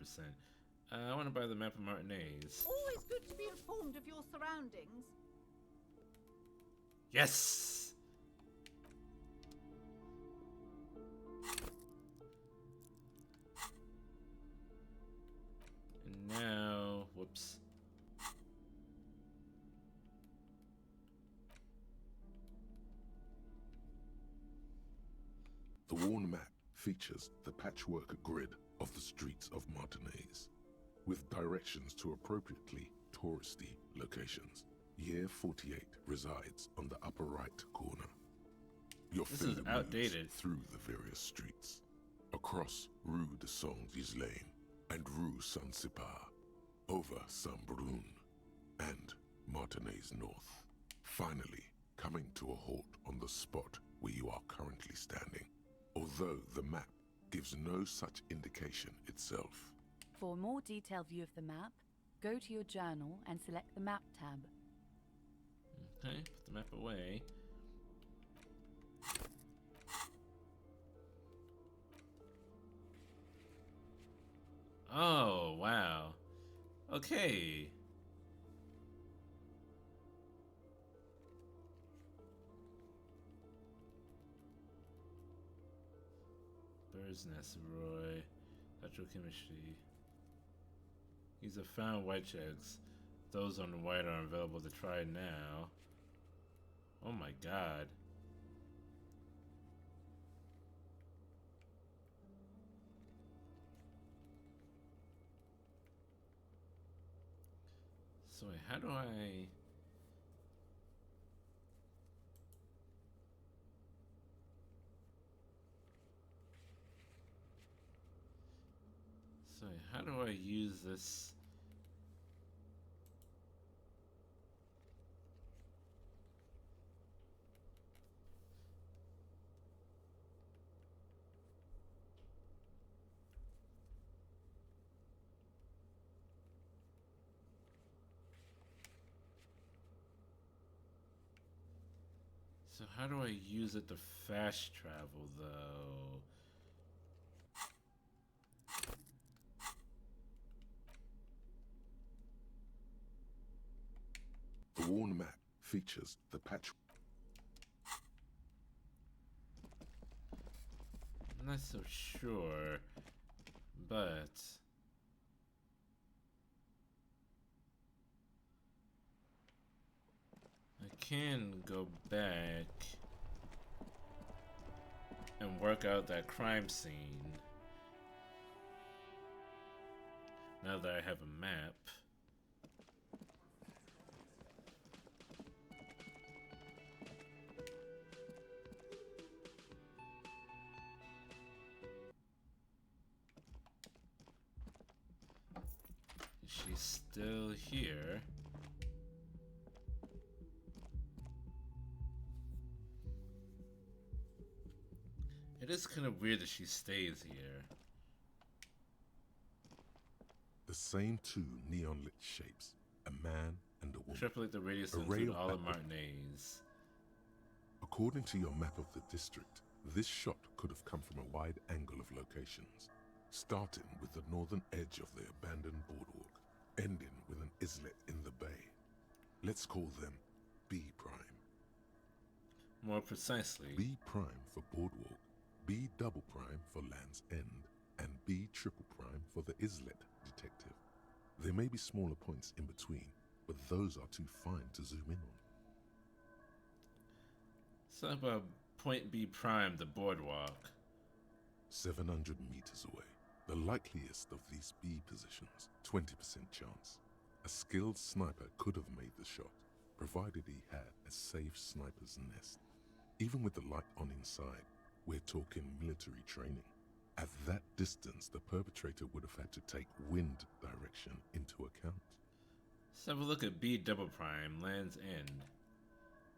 I want to buy the map of Martinez. Always good to be informed of your surroundings. Yes! And now, whoops. The worn map features the patchwork grid of the streets of Martinez, with directions to appropriately touristy locations. Year 48 resides on the upper right corner. Your This finger is moves outdated. through the various streets, across Rue de Saint-Ghislain and Rue Saint-Sipar, over Saint-Brun and Martinez North, finally coming to a halt on the spot where you are currently standing, although the map gives no such indication itself. For a more detailed view of the map, go to your journal and select the Map tab. Okay, put the map away. Oh, wow. Okay. Bird's Nest, Roy. Petrochemistry. These are found white checks. Those on the white are available to try now. Oh my god. So wait, how do I... So wait, how do I use this? So how do I use it to fast travel though? The worn map features the patch. I'm not so sure, but I can go back and work out that crime scene now that I have a map. She's still here. It is kind of weird that she stays here. The same two neon-lit shapes, a man and a woman. Extrapolate the radius to Array include of all of backward- Martinez. According to your map of the district, this shot could have come from a wide angle of locations, starting with the northern edge of the abandoned boardwalk, ending with an islet in the bay. Let's call them B prime. More precisely, B prime for boardwalk, B double prime for Land's End, and B triple prime for the islet detective. There may be smaller points in between, but those are too fine to zoom in on. so about point B prime, the boardwalk. 700 meters away. The likeliest of these B positions, 20% chance. A skilled sniper could have made the shot, provided he had a safe sniper's nest. Even with the light on inside, we're talking military training. At that distance, the perpetrator would have had to take wind direction into account. Let's have a look at B double prime, Land's End.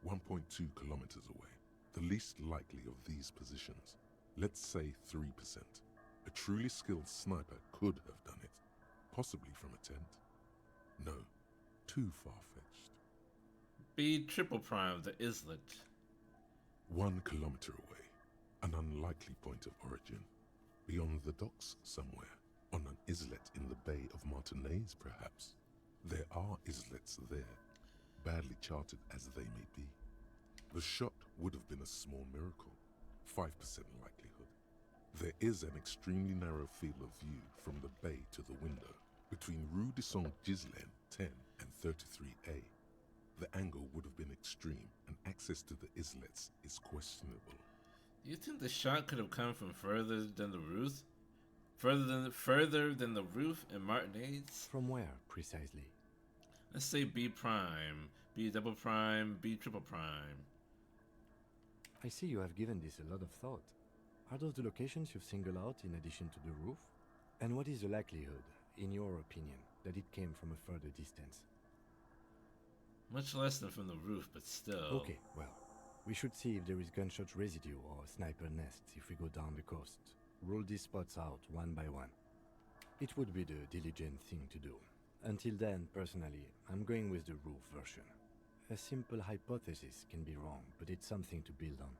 1.2 kilometers away. The least likely of these positions. Let's say 3%. A truly skilled sniper could have done it. Possibly from a tent. No, too far-fetched. B triple prime, the islet. 1 kilometer away. An unlikely point of origin. Beyond the docks somewhere. On an islet in the Bay of Martinez, perhaps. There are islets there, badly charted as they may be. The shot would have been a small miracle. 5% likelihood. There is an extremely narrow field of view from the bay to the window, between Rue de Saint-Ghislain 10 and 33A. The angle would have been extreme, and access to the islets is questionable. Do you think the shot could have come from further than the roof? Further than the roof in Martinez? From where, precisely? Let's say B prime, B double prime, B triple prime. I see you have given this a lot of thought. Are those the locations you've singled out in addition to the roof? And what is the likelihood, in your opinion, that it came from a further distance? Much less than from the roof, but still. Okay, well, we should see if there is gunshot residue or sniper nests if we go down the coast. Rule these spots out one by one. It would be the diligent thing to do. Until then, personally, I'm going with the roof version. A simple hypothesis can be wrong, but it's something to build on.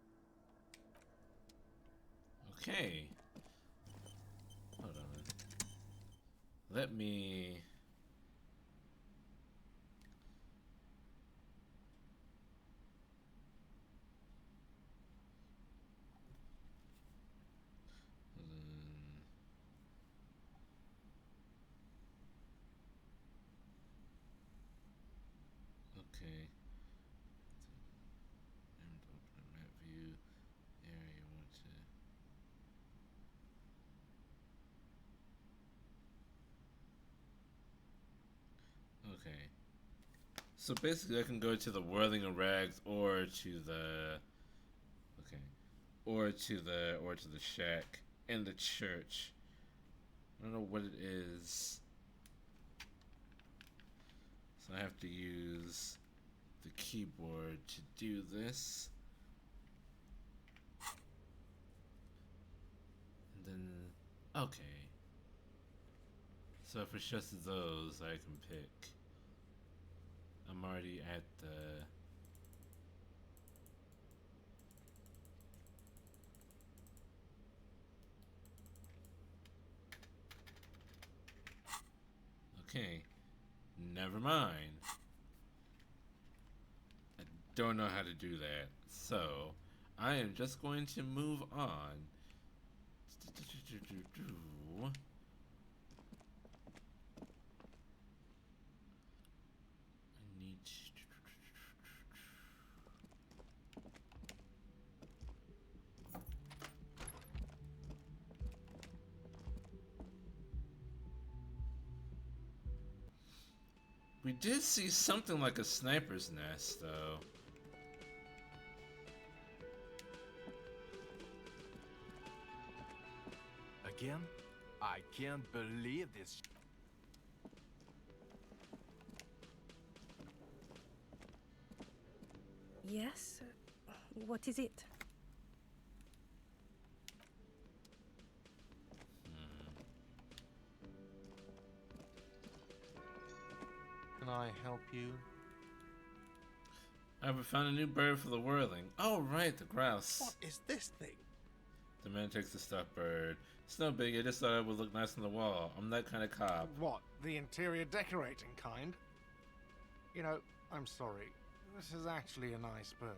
Okay. Hold on. Let me... Okay. And open a map view. Area want to... Okay. So basically I can go to the Whirling of Rags or to the... Okay. Or to the shack and the church. I don't know what it is. So I have to use the keyboard to do this. And then, okay. So if it's just those I can pick. I'm already at the... Okay. Never mind. I don't know how to do that. So, I am just going to move on need. We did see something like a sniper's nest, though. Again? I can't believe this. Yes? What is it? Can I help you? We found a new bird for the whirling. Oh, right, the grouse. What is this thing? The man takes the stuffed bird. It's no big, I just thought it would look nice on the wall. I'm that kind of cop. What, the interior decorating kind? You know, I'm sorry. This is actually a nice bird.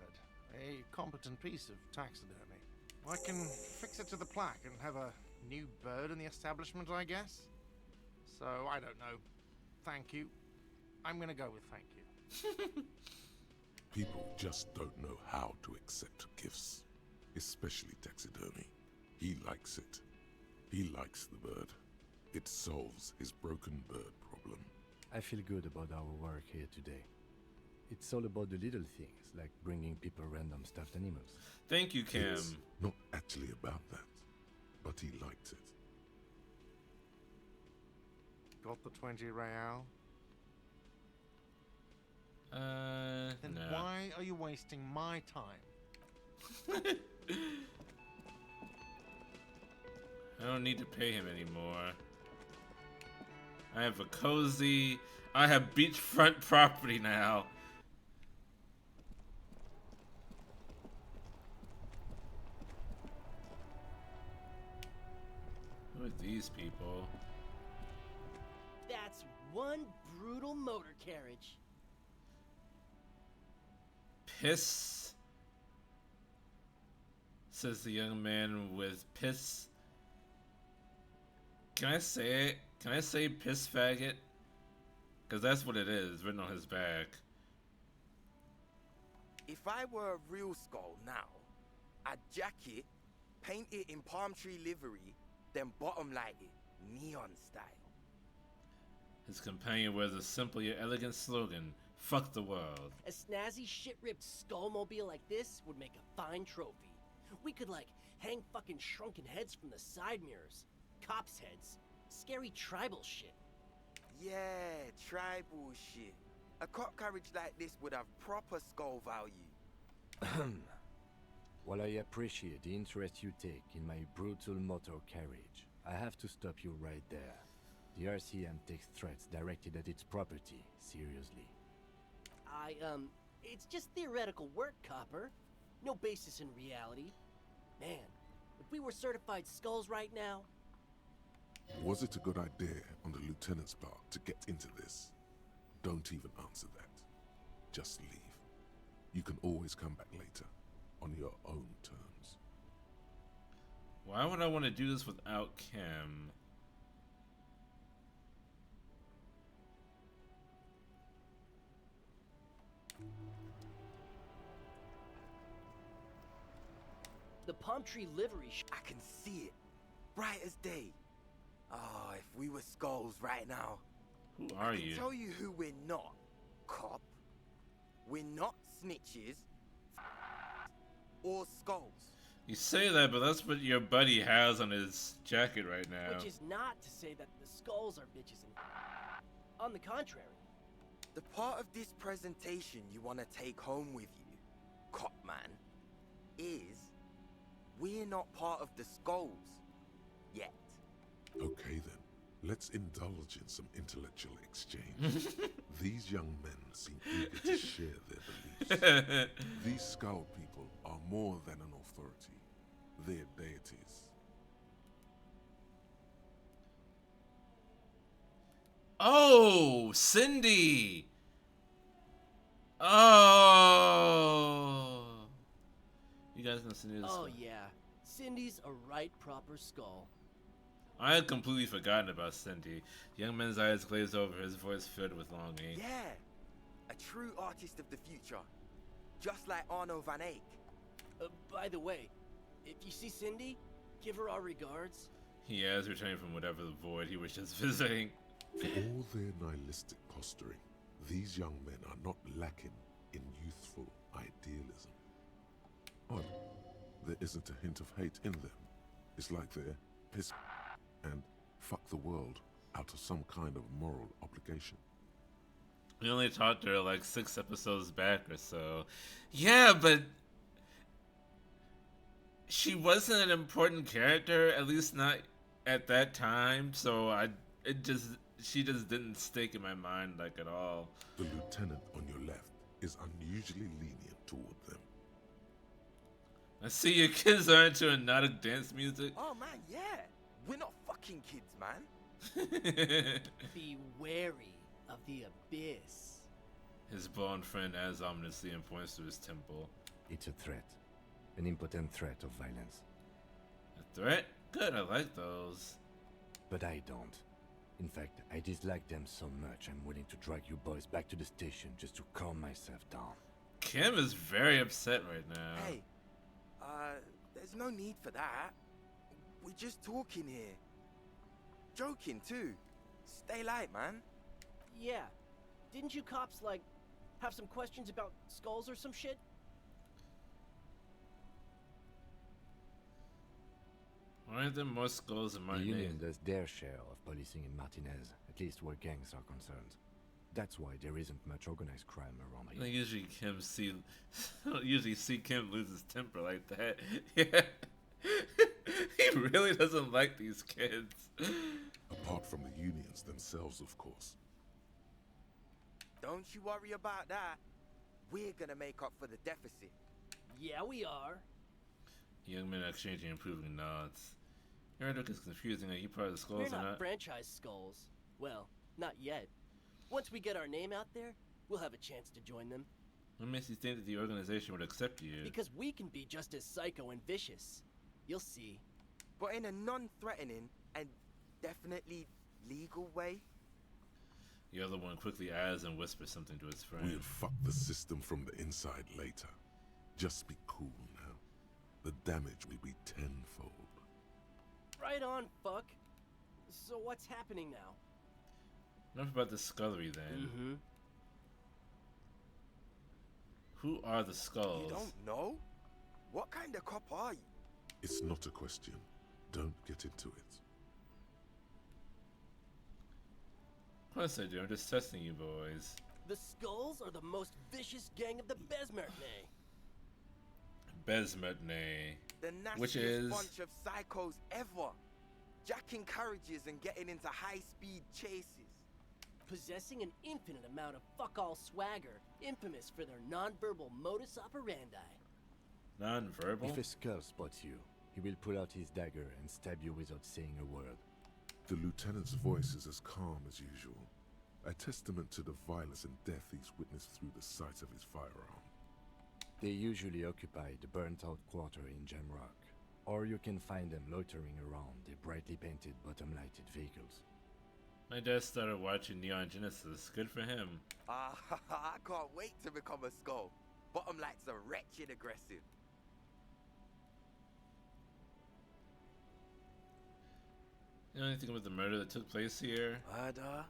A competent piece of taxidermy. I can fix it to the plaque and have a new bird in the establishment, I guess? So, I don't know. Thank you. I'm gonna go with thank you. People just don't know how to accept gifts, especially taxidermy. He likes it. He likes the bird. It solves his broken bird problem. I feel good about our work here today. It's all about the little things, like bringing people random stuffed animals. Thank you, Cam. It's not actually about that, but he liked it. Got the 20 real? Then no. why are you wasting my time? I don't need to pay him anymore. I have a cozy... I have beachfront property now. Who are these people? That's one brutal motor carriage. Piss, says the young man with piss. Can I say it? Can I say piss faggot? Because that's what it is, written on his back. If I were a real skull now, I'd jack it, paint it in palm tree livery, then bottom light it, neon style. His companion wears a simple yet elegant slogan, fuck the world. A snazzy shit-ripped skullmobile like this would make a fine trophy. We could, like, hang fucking shrunken heads from the side mirrors. Cops' heads. Scary tribal shit. Yeah, tribal shit. A cop carriage like this would have proper skull value. While I appreciate the interest you take in my brutal motor carriage, I have to stop you right there. The RCM takes threats directed at its property seriously. It's just theoretical work, Copper. No basis in reality. Man, if we were certified skulls right now... Was it a good idea on the lieutenant's part to get into this? Don't even answer that. Just leave. You can always come back later, on your own terms. Why would I want to do this without Cam? The palm tree livery I can see it. Bright as day. Oh, if we were skulls right now. Who are I can you? tell you who we're not, cop. We're not snitches or skulls. You say that, but that's what your buddy has on his jacket right now. Which is not to say that the skulls are bitches and... On the contrary. The part of this presentation you want to take home with you, cop man, is we're not part of the skulls yet. Okay then, let's indulge in some intellectual exchange. These young men seem eager to share their beliefs. These skull people are more than an authority. They're deities. Oh, Cindy! Oh! You guys know Cindy. Oh yeah, Cindy's a right proper skull. I had completely forgotten about Cindy. The young man's eyes glazed over, his voice filled with longing. Yeah, a true artist of the future. Just like Arno van Eyck. By the way, if you see Cindy, give her our regards. He has returning from whatever the void he was just visiting. For all their nihilistic posturing, these young men are not lacking in youthful idealism. Odd, there isn't a hint of hate in them. It's like they're piss and fuck the world out of some kind of moral obligation. We only talked to her like 6 episodes back or so. Yeah, but she wasn't an important character, at least not at that time, so she just didn't stick in my mind like at all. The lieutenant on your left is unusually lenient toward them. I see your kids are into hypnotic dance music. Oh man, yeah. We're not fucking kids, man. Be wary of the abyss. His blonde friend adds ominously and points to his temple. It's a threat. An impotent threat of violence. A threat? Good, I like those. But I don't. In fact, I dislike them so much I'm willing to drag you boys back to the station just to calm myself down. Kim is very upset right now. Hey, there's no need for that. We're just talking here. Joking too. Stay light, man. Yeah. Didn't you cops, like, have some questions about skulls or some shit? Why aren't there more skulls in The Martinez? Union does their share of policing in Martinez, at least where gangs are concerned. That's why there isn't much organized crime around here. I usually see Kim lose his temper like that. Yeah. He really doesn't like these kids. Apart from the unions themselves, of course. Don't you worry about that. We're gonna make up for the deficit. Yeah, we are. Young men are exchanging approving nods. Your look is confusing. Are you part of the skulls We're or not not? franchise skulls. Well, not yet. Once we get our name out there, we'll have a chance to join them. What makes you think that the organization would accept you? Because we can be just as psycho and vicious. You'll see. But in a non-threatening and definitely legal way. The other one quickly adds and whispers something to his friend. We'll fuck the system from the inside later. Just be cool now. The damage will be tenfold. Right on, fuck. So what's happening now? Enough about the scullery then. Mm-hmm. Who are the skulls? You don't know? What kind of cop are you? It's not a question. Don't get into it. Of course I do. I'm just testing you boys. The Skulls are the most vicious gang of the Besmertnay. Besmertnay. The Which nastiest is... bunch of psychos ever. Jacking carriages and getting into high-speed chases. Possessing an infinite amount of fuck-all swagger, infamous for their non-verbal modus operandi. Non-verbal? If a skull spots you, he will pull out his dagger and stab you without saying a word. The lieutenant's voice is as calm as usual, a testament to the violence and death he's witnessed through the sight of his firearm. They usually occupy the burnt-out quarter in Jamrock, or you can find them loitering around their brightly painted bottom-lighted vehicles. My dad started watching Neon Genesis. Good for him. I can't wait to become a skull. Bottom lights are wretched aggressive. You know anything about the murder that took place here? Murder?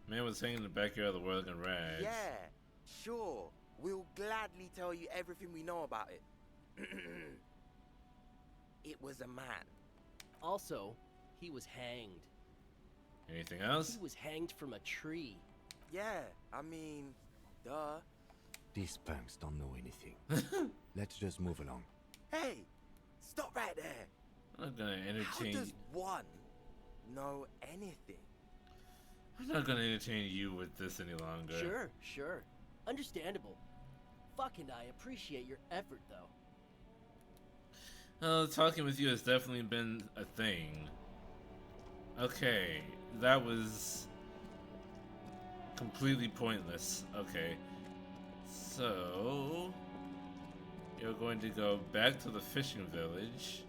Man was hanging in the backyard of the World in rags. Yeah, sure. We'll gladly tell you everything we know about it. It was a man. Also, he was hanged. Anything else? He was hanged from a tree. Yeah, I mean, duh. These punks don't know anything. Let's just move along. Hey, stop right there. I'm not gonna How entertain. does one know anything? I'm not gonna entertain you with this any longer. Sure. Understandable. Fuck and I appreciate your effort, though. Talking with you has definitely been a thing. Okay, that was completely pointless. Okay, so You're going to go back to the fishing village.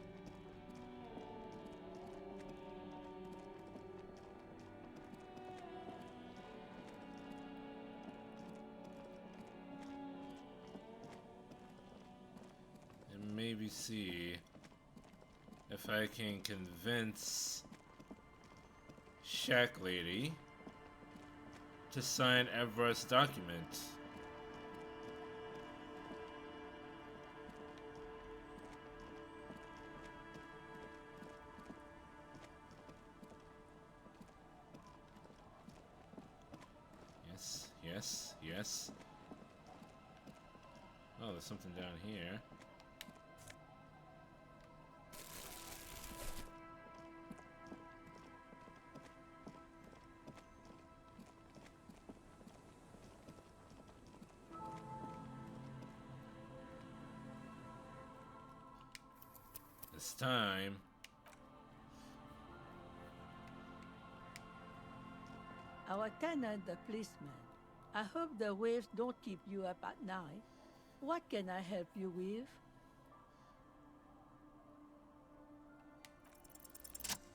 And maybe see if I can convince Shack Lady to sign Everett's document. Yes, yes, yes. Oh, there's something down here. This time. Our tenant, the policeman. I hope the waves don't keep you up at night. What can I help you with?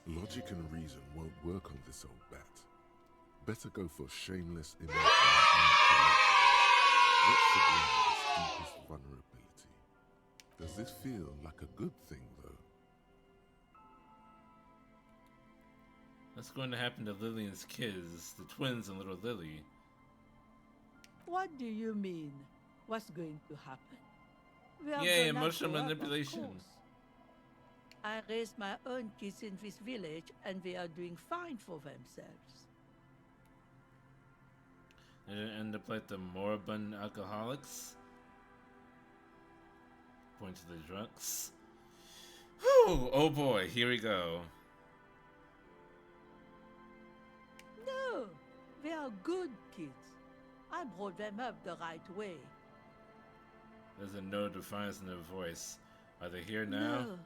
Logic and reason won't work on this old bat. Better go for shameless emotional manipulation. Let's sublime its deepest vulnerability. Does this feel like a good thing, though? What's going to happen to Lillian's kids, the twins and little Lily? What do you mean? What's going to happen? We are Yay, grown up, emotional grow up, of manipulation. course. I raised my own kids in this village, and they are doing fine for themselves. Did it end up like the moribund alcoholics? Point to the drunks. Whew, oh boy, here we go. No, they are good kids. I brought them up the right way. There's a note of defiance in their voice. Are they here now? No,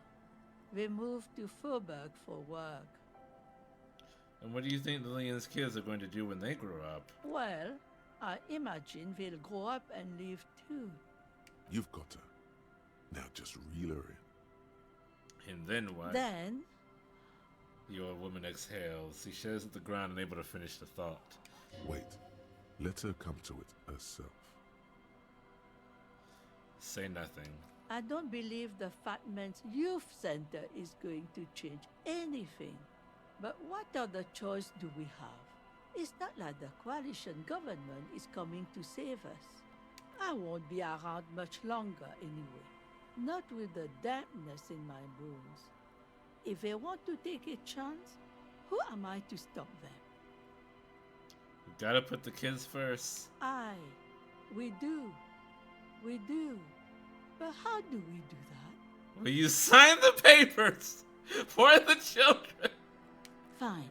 they moved to Faubourg for work. And what do you think Lillian's kids are going to do when they grow up? Well, I imagine they'll grow up and leave too. You've got her. Now just reel her in. And then what? Then? The old woman exhales. She stares at the ground, unable to finish the thought. Wait. Let her come to it herself. Say nothing. I don't believe the Fat Man's Youth Center is going to change anything. But what other choice do we have? It's not like the coalition government is coming to save us. I won't be around much longer anyway. Not with the dampness in my bones. If they want to take a chance, who am I to stop them? We gotta put the kids first. Aye, we do. We do. But how do we do that? Will you sign the papers for the children? Fine.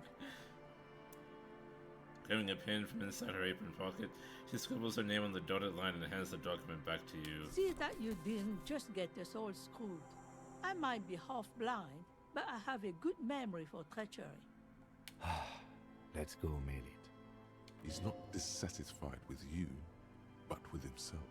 Grabbing a pen from inside her apron pocket, she scribbles her name on the dotted line and hands the document back to you. See that you didn't just get us all screwed. I might be half blind, but I have a good memory for treachery. Let's go, Melit. He's not dissatisfied with you, but with himself.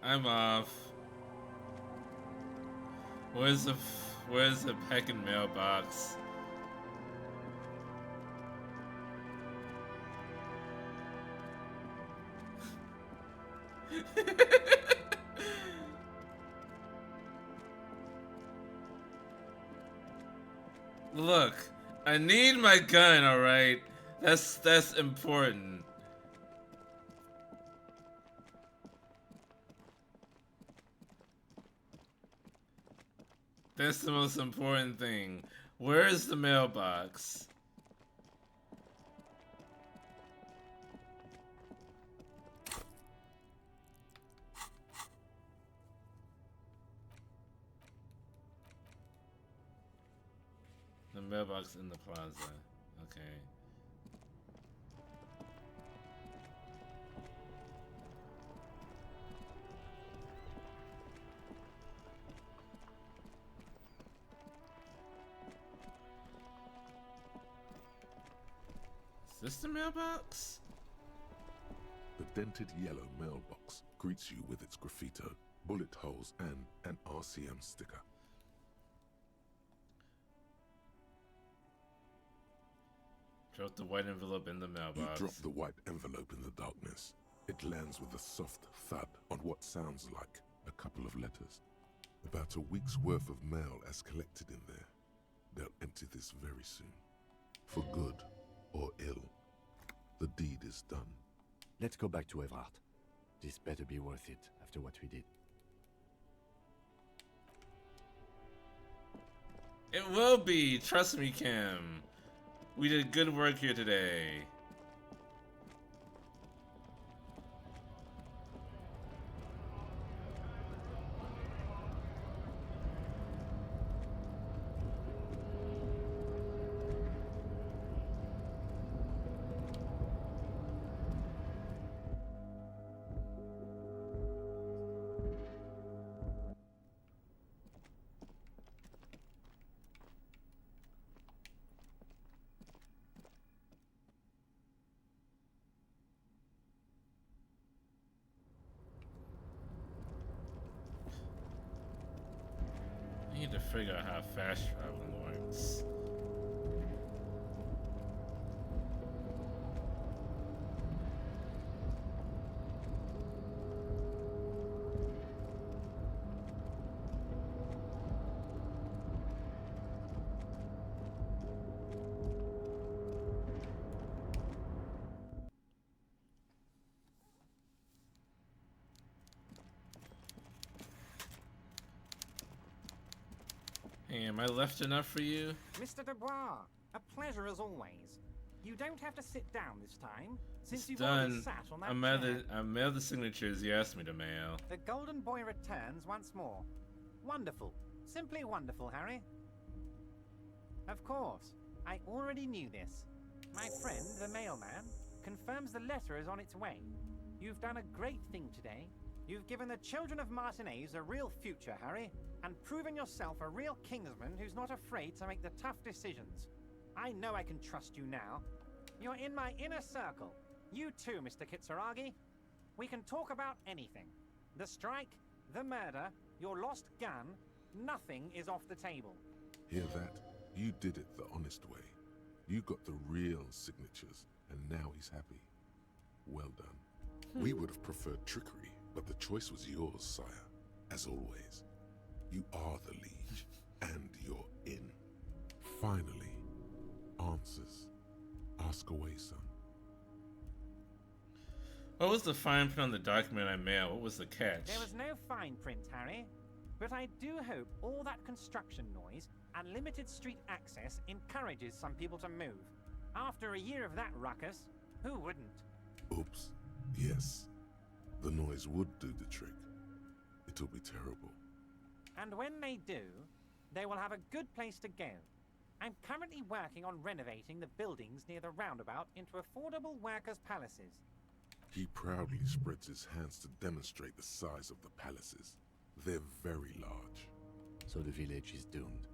I'm off. Where's the pecking mailbox? Look, I need my gun, alright? That's important. That's the most important thing. Where's the mailbox? mailbox in the plaza. Okay. Is this the mailbox? The dented yellow mailbox greets you with its graffito, bullet holes, and an RCM sticker. Drop the white envelope in the mailbox. You drop the white envelope in the darkness. It lands with a soft thud on what sounds like a couple of letters. About a week's worth of mail as collected in there. They'll empty this very soon. For good or ill. The deed is done. Let's go back to Evrart. This better be worth it after what we did. It will be! Trust me, Kim. We did good work here today. I need to figure out how fast traveling works. Hey, am I left enough for you? Mr. Dubois, a pleasure as always. You don't have to sit down this time, since It's you've already done. sat on that I mailed the signatures you asked me to mail. The Golden Boy returns once more. Wonderful. Simply wonderful, Harry. Of course, I already knew this. My friend, the mailman, confirms the letter is on its way. You've done a great thing today. You've given the children of Martinez a real future, Harry, and proven yourself a real Kingsman who's not afraid to make the tough decisions. I know I can trust you now. You're in my inner circle. You too, Mr. Kitsuragi. We can talk about anything. The strike, the murder, your lost gun, nothing is off the table. Hear that? You did it the honest way. You got the real signatures, and now he's happy. Well done. We would have preferred trickery, but the choice was yours, sire. As always. You are the liege, and you're in. Finally, answers. Ask away, son. What was the fine print on the document I mailed? What was the catch? There was no fine print, Harry. But I do hope all that construction noise and limited street access encourages some people to move. After a year of that ruckus, who wouldn't? Oops. Yes. The noise would do the trick. It'll be terrible. And when they do, they will have a good place to go. I'm currently working on renovating the buildings near the roundabout into affordable workers' palaces. He proudly spreads his hands to demonstrate the size of the palaces. They're very large. So the village is doomed.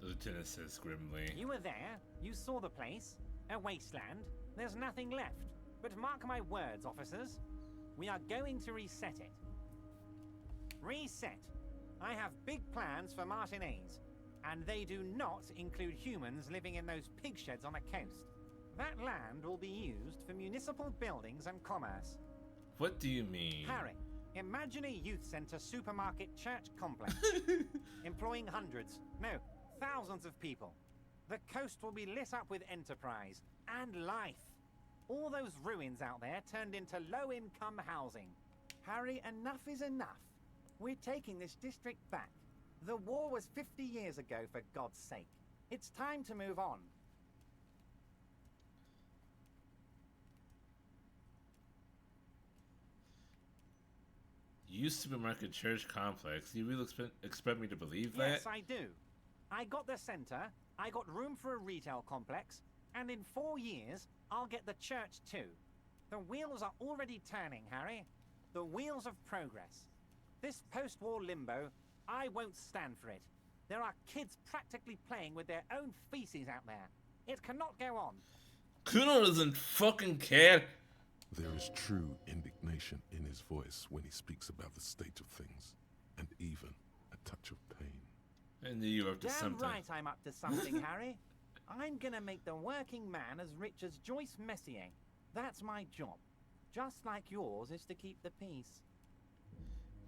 The lieutenant says grimly. You were there. You saw the place. A wasteland. There's nothing left. But mark my words, officers. We are going to reset it. Reset. I have big plans for Martinez. And they do not include humans living in those pig sheds on the coast. That land will be used for municipal buildings and commerce. What do you mean? Harry, imagine a youth center supermarket church complex. Employing hundreds, no, thousands of people. The coast will be lit up with enterprise and life. All those ruins out there turned into low-income housing. Harry, enough is enough. We're taking this district back. The war was 50 years ago, for God's sake. It's time to move on. Used supermarket church complex? You really expect me to believe that? Yes, I do. I got the center, I got room for a retail complex, and in 4 years, I'll get the church too. The wheels are already turning, Harry. The wheels of progress. This post-war limbo, I won't stand for it. There are kids practically playing with their own feces out there. It cannot go on. Kuno doesn't fucking care. There is true indignation in his voice when he speaks about the state of things, and even a touch of pain. I knew you were up to Damn something. right I'm up to something, Harry. I'm gonna make the working man as rich as Joyce Messier. That's my job. Just like yours is to keep the peace.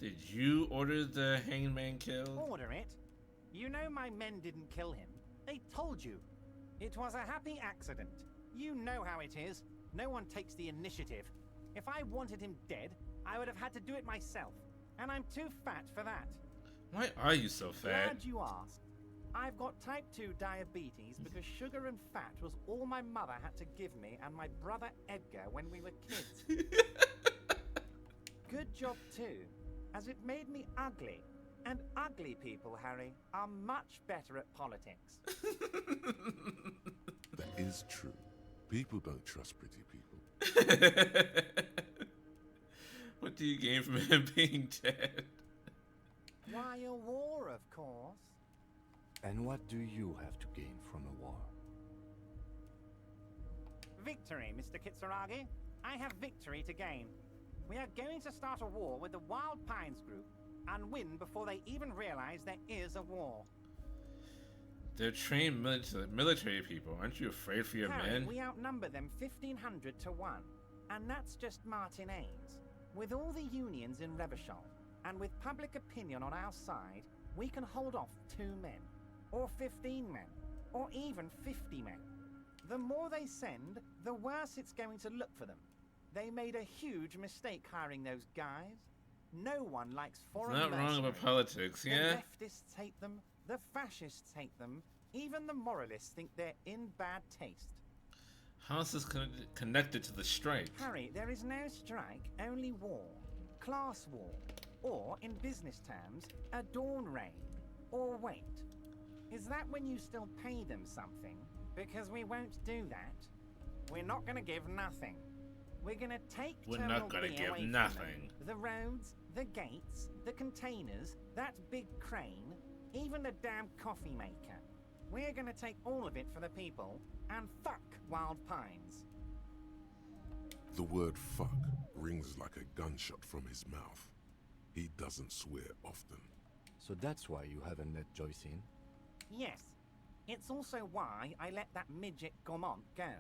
Did you order the hangman killed? Order it? You know my men didn't kill him. They told you. It was a happy accident. You know how it is. No one takes the initiative. If I wanted him dead, I would have had to do it myself. And I'm too fat for that. Why are you so fat? Glad you asked. I've got type 2 diabetes because sugar and fat was all my mother had to give me and my brother Edgar when we were kids. Good job too, as it made me ugly. And ugly people, Harry, are much better at politics. That is true. People don't trust pretty people. What do you gain from him being dead? Why, a war, of course. And what do you have to gain from a war? Victory, Mr. Kitsuragi. I have victory to gain. We are going to start a war with the Wild Pines group and win before they even realize there is a war. They're trained military people. Aren't you afraid for your Harry, men? we outnumber them 1,500 to 1. And that's just Martinez. With all the unions in Revachol, and with public opinion on our side, we can hold off 2 men, or 15 men, or even 50 men. The more they send, the worse it's going to look for them. They made a huge mistake hiring those guys. No one likes foreign Not wrong about mercenaries. politics, yeah? The leftists hate them, the fascists hate them, even the moralists think they're in bad taste. How is this connected to the strike? Harry, there is no strike, only war. Class war. Or, in business terms, a dawn raid. Or wait. Is that when you still pay them something? Because we won't do that. We're not gonna give nothing. We're gonna take We're Terminal not gonna B give away from nothing. them. The roads, the gates, the containers, that big crane, even the damn coffee maker. We're gonna take all of it for the people, and fuck Wild Pines. The word fuck rings like a gunshot from his mouth. He doesn't swear often. So that's why you haven't let Joyce in? Yes. It's also why I let that midget Gaumont go.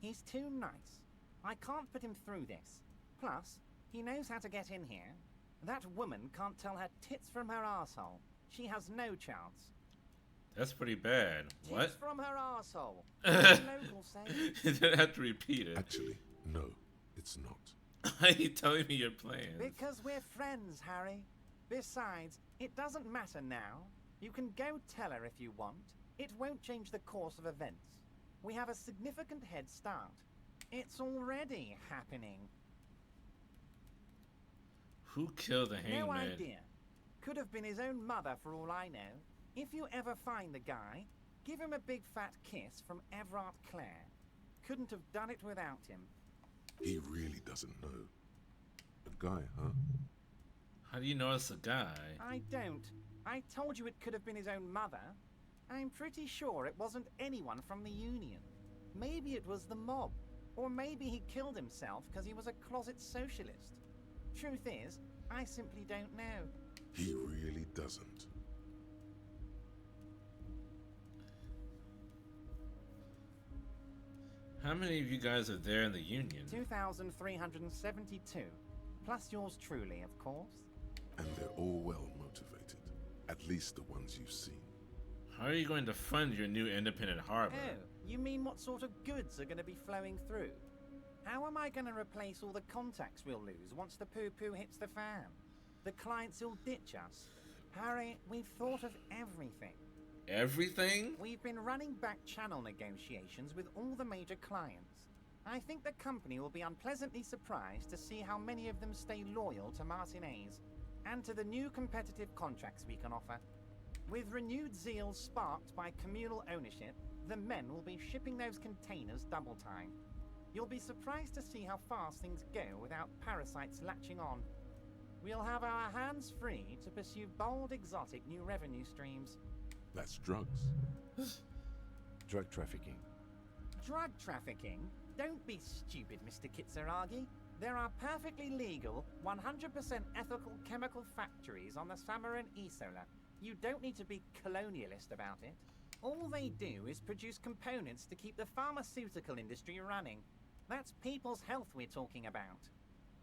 He's too nice. I can't put him through this. Plus, he knows how to get in here. That woman can't tell her tits from her arsehole. She has no chance. That's pretty bad. What? Tits from her arsehole. Local saying. You didn't have to repeat it. Actually, no, it's not. Why are you telling me your plans? Because we're friends, Harry. Besides, it doesn't matter now. You can go tell her if you want. It won't change the course of events. We have a significant head start. It's already happening. Who killed the hangman? No idea. Could have been his own mother for all I know. If you ever find the guy, give him a big fat kiss from Everard Clare. Couldn't have done it without him. He really doesn't know. A guy, huh? How do you know it's a guy? I don't. I told you it could have been his own mother. I'm pretty sure it wasn't anyone from the Union. Maybe it was the mob. Or maybe he killed himself because he was a closet socialist. Truth is, I simply don't know. He really doesn't. How many of you guys are there in the Union? 2,372. Plus yours truly, of course. And they're all well motivated. At least the ones you've seen. How are you going to fund your new independent harbor? Oh, you mean what sort of goods are going to be flowing through? How am I going to replace all the contacts we'll lose once the poo-poo hits the fan? The clients will ditch us. Harry, we've thought of everything. Everything? We've been running back channel negotiations with all the major clients. I think the company will be unpleasantly surprised to see how many of them stay loyal to Martinez and to the new competitive contracts we can offer. With renewed zeal sparked by communal ownership, the men will be shipping those containers double time. You'll be surprised to see how fast things go without parasites latching on. We'll have our hands free to pursue bold, exotic new revenue streams. That's drugs. Drug trafficking. Drug trafficking? Don't be stupid, Mr. Kitsuragi. There are perfectly legal, 100% ethical chemical factories on the Samaran Isola. You don't need to be colonialist about it. All they do is produce components to keep the pharmaceutical industry running. That's people's health we're talking about.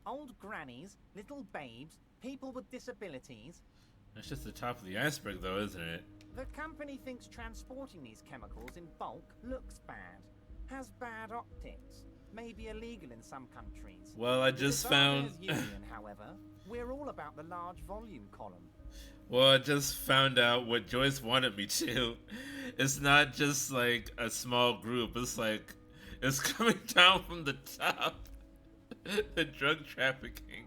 Old grannies, little babes, people with disabilities. That's just the top of the iceberg, though, isn't it? The company thinks transporting these chemicals in bulk looks bad, has bad optics, may be illegal in some countries. Well, I just found... Union, however, we're all about the large volume column. Well, I just found out what Joyce wanted me to. It's not just like a small group. It's like, it's coming down from the top. The drug trafficking.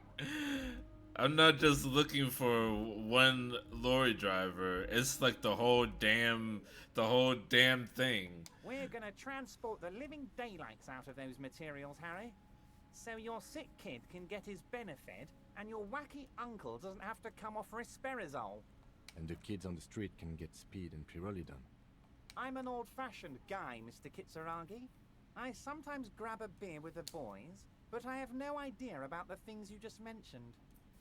I'm not just looking for one lorry driver. It's like the whole damn thing. We're gonna transport the living daylights out of those materials, Harry. So your sick kid can get his benefit, and your wacky uncle doesn't have to come off risperazole. And the kids on the street can get speed and pyrrolidone. I'm an old-fashioned guy, Mr. Kitsuragi. I sometimes grab a beer with the boys, but I have no idea about the things you just mentioned.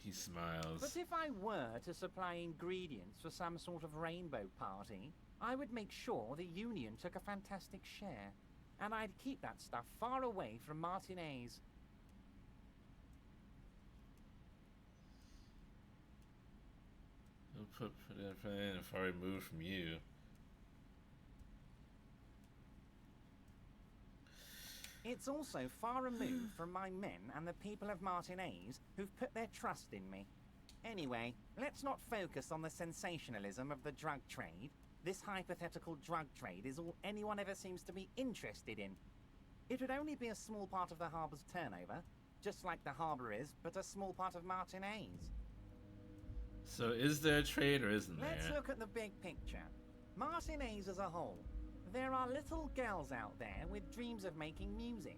He smiles. But if I were to supply ingredients for some sort of rainbow party, I would make sure the Union took a fantastic share. And I'd keep that stuff far away from Martinez. I'll put it in if I remove from you. It's also far removed from my men and the people of Martinez who've put their trust in me. Anyway, let's not focus on the sensationalism of the drug trade. This hypothetical drug trade is all anyone ever seems to be interested in. It would only be a small part of the harbour's turnover, just like the harbour is, but a small part of Martinez. So is there a trade or isn't there? Let's look at the big picture. Martinez as a whole. There are little girls out there with dreams of making music.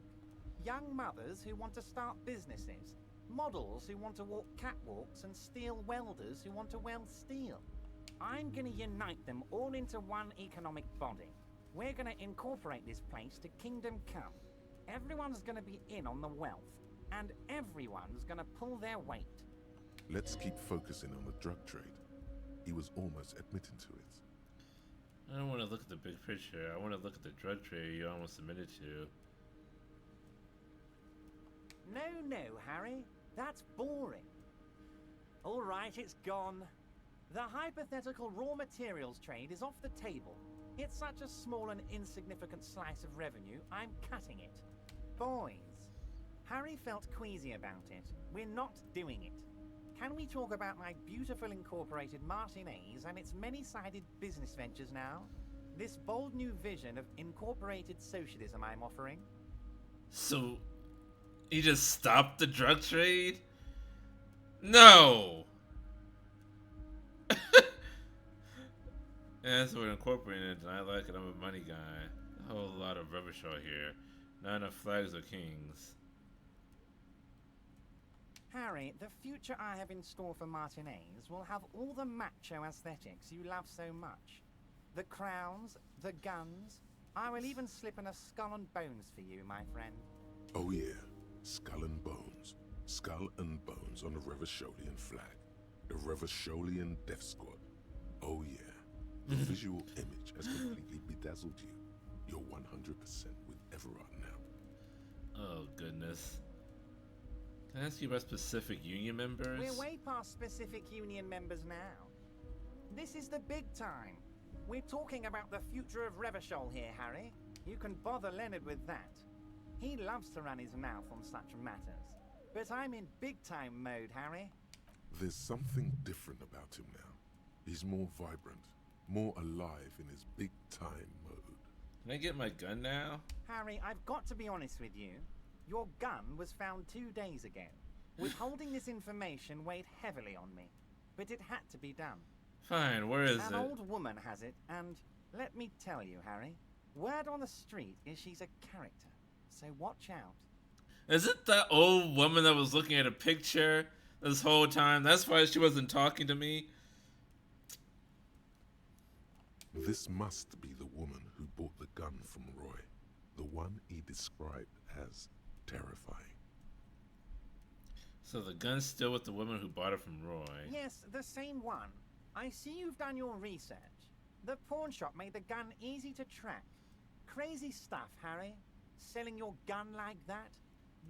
Young mothers who want to start businesses. Models who want to walk catwalks and steel welders who want to weld steel. I'm going to unite them all into one economic body. We're going to incorporate this place to Kingdom Come. Everyone's going to be in on the wealth, and everyone's going to pull their weight. Let's keep focusing on the drug trade. He was almost admitting to it. I don't want to look at the big picture. I want to look at the drug trade you almost admitted to. No, Harry. That's boring. All right, it's gone. The hypothetical raw materials trade is off the table. It's such a small and insignificant slice of revenue, I'm cutting it. Boys, Harry felt queasy about it. We're not doing it. Can we talk about my beautiful incorporated Martinez and its many-sided business ventures now? This bold new vision of incorporated socialism I'm offering? So, he just stopped the drug trade? No! Yeah, that's what we're incorporating it, and I like it. I'm a money guy. A whole lot of rubbish out here. Not enough flags or kings. Harry, the future I have in store for Martinez will have all the macho aesthetics you love so much. The crowns, the guns. I will even slip in a skull and bones for you, my friend. Oh yeah, skull and bones. Skull and bones on the Revacholian flag. The Revacholian Death Squad. Oh yeah. The visual image has completely bedazzled you. You're 100% with Everard now. Oh, goodness. Can I ask you about specific union members? We're way past specific union members now. This is the big time. We're talking about the future of Revachol here, Harry. You can bother Leonard with that. He loves to run his mouth on such matters. But I'm in big-time mode, Harry. There's something different about him now. He's more vibrant, more alive in his big-time mode. Can I get my gun now? Harry, I've got to be honest with you. Your gun was found 2 days ago. Withholding this information weighed heavily on me, but it had to be done. Fine, where is An it? old woman has it, and let me tell you, Harry, word on the street is she's a character, so watch out. Is it that old woman that was looking at a picture this whole time? That's why she wasn't talking to me. This must be the woman who bought the gun from Roy. The one he described as terrifying. So the gun's still with the woman who bought it from Roy. Yes, the same one. I see you've done your research. The pawn shop made the gun easy to track. Crazy stuff, Harry. Selling your gun like that?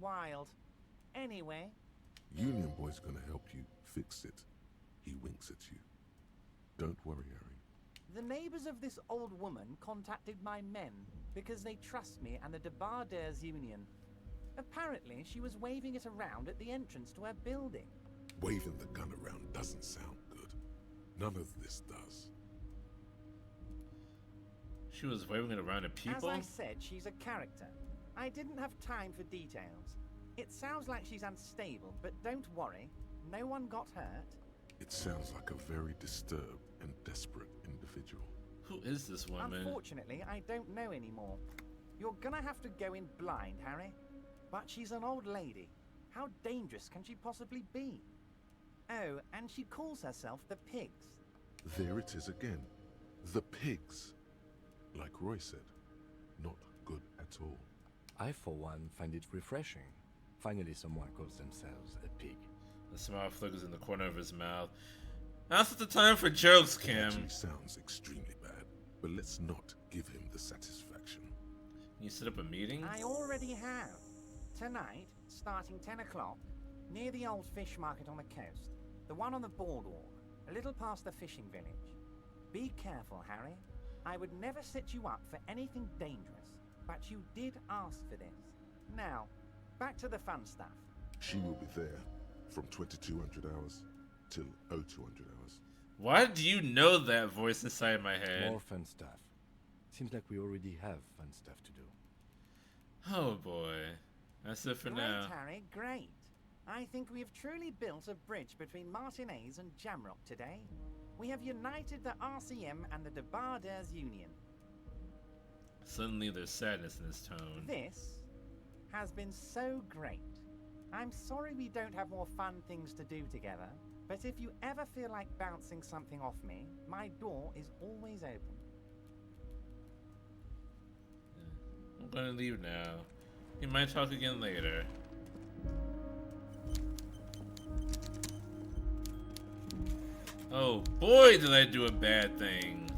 Wild. Anyway. Union Boy's gonna help you fix it. He winks at you. Don't worry, Harry. The neighbors of this old woman contacted my men because they trust me and the Debarders Union. Apparently, she was waving it around at the entrance to her building. Waving the gun around doesn't sound good. None of this does. She was waving it around at people? As I said, she's a character. I didn't have time for details. It sounds like she's unstable, but don't worry. No one got hurt. It sounds like a very disturbed and desperate individual. Who is this woman? Unfortunately, I don't know anymore. You're gonna have to go in blind, Harry. But she's an old lady. How dangerous can she possibly be? Oh, and she calls herself the Pigs. There it is again. The pigs. Like Roy said, not good at all. I, for one, find it refreshing. Finally, someone calls themselves a pig. The smile flickers in the corner of his mouth. Now's the time for jokes, It Kim. actually sounds extremely bad, but let's not give him the satisfaction. You set up a meeting? I already have. Tonight, starting 10 o'clock, near the old fish market on the coast. The one on the boardwalk, a little past the fishing village. Be careful, Harry. I would never set you up for anything dangerous, but you did ask for this. Now, back to the fun stuff. She will be there from 2200 hours till 0200 hours. Why do you know that voice inside my head? More fun stuff. Seems like we already have fun stuff to do. Oh boy. That's it for Great, now. Harry, great. I think we have truly built a bridge between Martinez and Jamrock today. We have united the RCM and the Debarders Union. Suddenly there's sadness in his tone. This has been so great. I'm sorry we don't have more fun things to do together, but if you ever feel like bouncing something off me, my door is always open. I'm gonna leave now. We might talk again later. Oh boy, did I do a bad thing.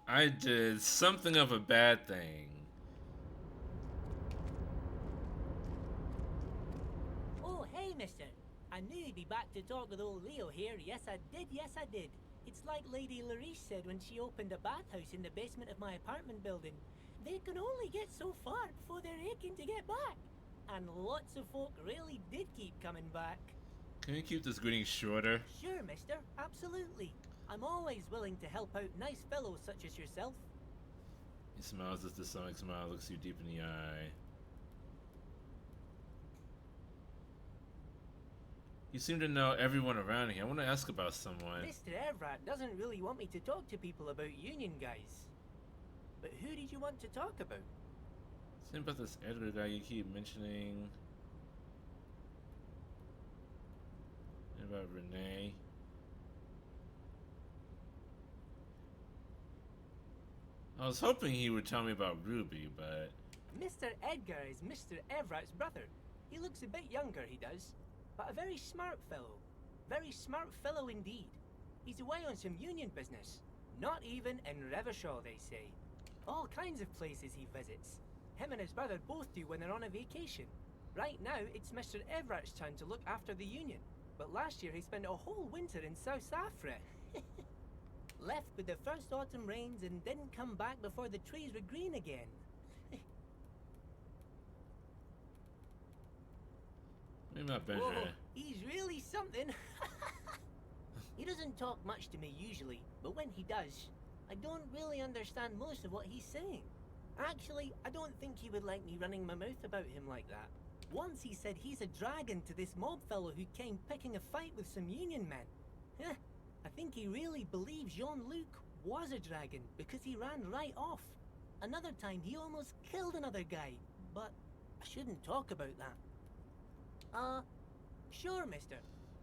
I did something of a bad thing. Oh, hey, mister. I knew you'd be back to talk with old Leo here. Yes, I did. Yes, I did. It's like Lady Larice said when she opened a bathhouse in the basement of my apartment building. They can only get so far before they're aching to get back. And lots of folk really did keep coming back. Can you keep this greeting shorter? Sure, mister. Absolutely. I'm always willing to help out nice fellows such as yourself. He smiles as the stomach smile looks you deep in the eye. You seem to know everyone around here. I want to ask about someone. Mr. Everett doesn't really want me to talk to people about union guys. But who did you want to talk about? Same about this Edgar guy you keep mentioning. And about Renee. I was hoping he would tell me about Ruby, but... Mr. Edgar is Mr. Everett's brother. He looks a bit younger, he does. But a very smart fellow. Very smart fellow indeed. He's away on some union business. Not even in Revershaw, they say. All kinds of places he visits. Him and his brother both do when they're on a vacation. Right now, it's Mr. Everett's turn to look after the union. But last year he spent a whole winter in South Africa. Left with the first autumn rains and didn't come back before the trees were green again. Maybe not Benjamin. Whoa, he's really something. He doesn't talk much to me usually, but when he does, I don't really understand most of what he's saying. Actually, I don't think he would like me running my mouth about him like that. Once he said he's a dragon to this mob fellow who came picking a fight with some union men. Heh, I think he really believes Jean-Luc was a dragon because he ran right off. Another time he almost killed another guy, but I shouldn't talk about that. Sure, mister.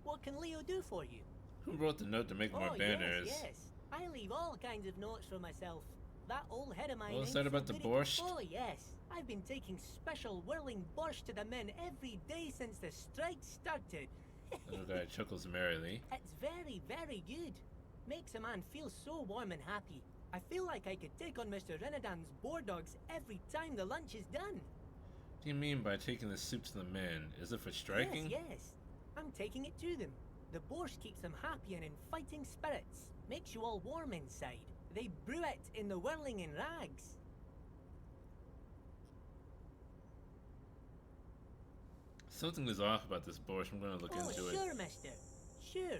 What can Leo do for you? Who wrote the note to make more banners? Yes. I leave all kinds of notes for myself. That old head of mine. What was that about the borscht? Oh, yes. I've been taking special whirling borscht to the men every day since the strike started. Little guy chuckles merrily. It's very, very good. Makes a man feel so warm and happy. I feel like I could take on Mr. Renadan's boar dogs every time the lunch is done. What do you mean by taking the soup to the men? Is it for striking? Yes. I'm taking it to them. The borscht keeps them happy and in fighting spirits. Makes you all warm inside. They brew it in the whirling in rags. Something is off about this borscht. I'm gonna look into it. Sure, mister. Sure.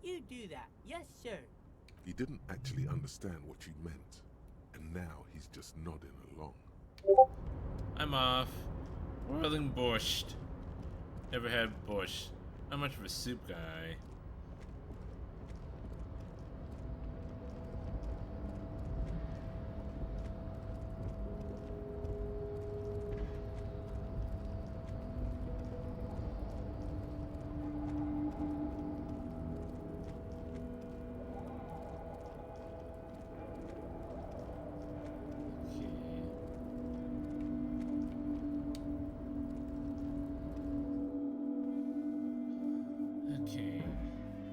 You do that. Yes, sir. He didn't actually understand what you meant, and now he's just nodding along. I'm off. Whirling borscht. Never had borscht. Not much of a soup guy.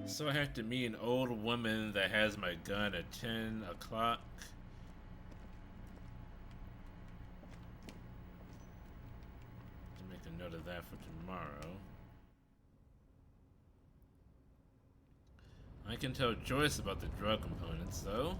So I have to meet an old woman that has my gun at 10 o'clock. To make a note of that for tomorrow. I can tell Joyce about the drug components though.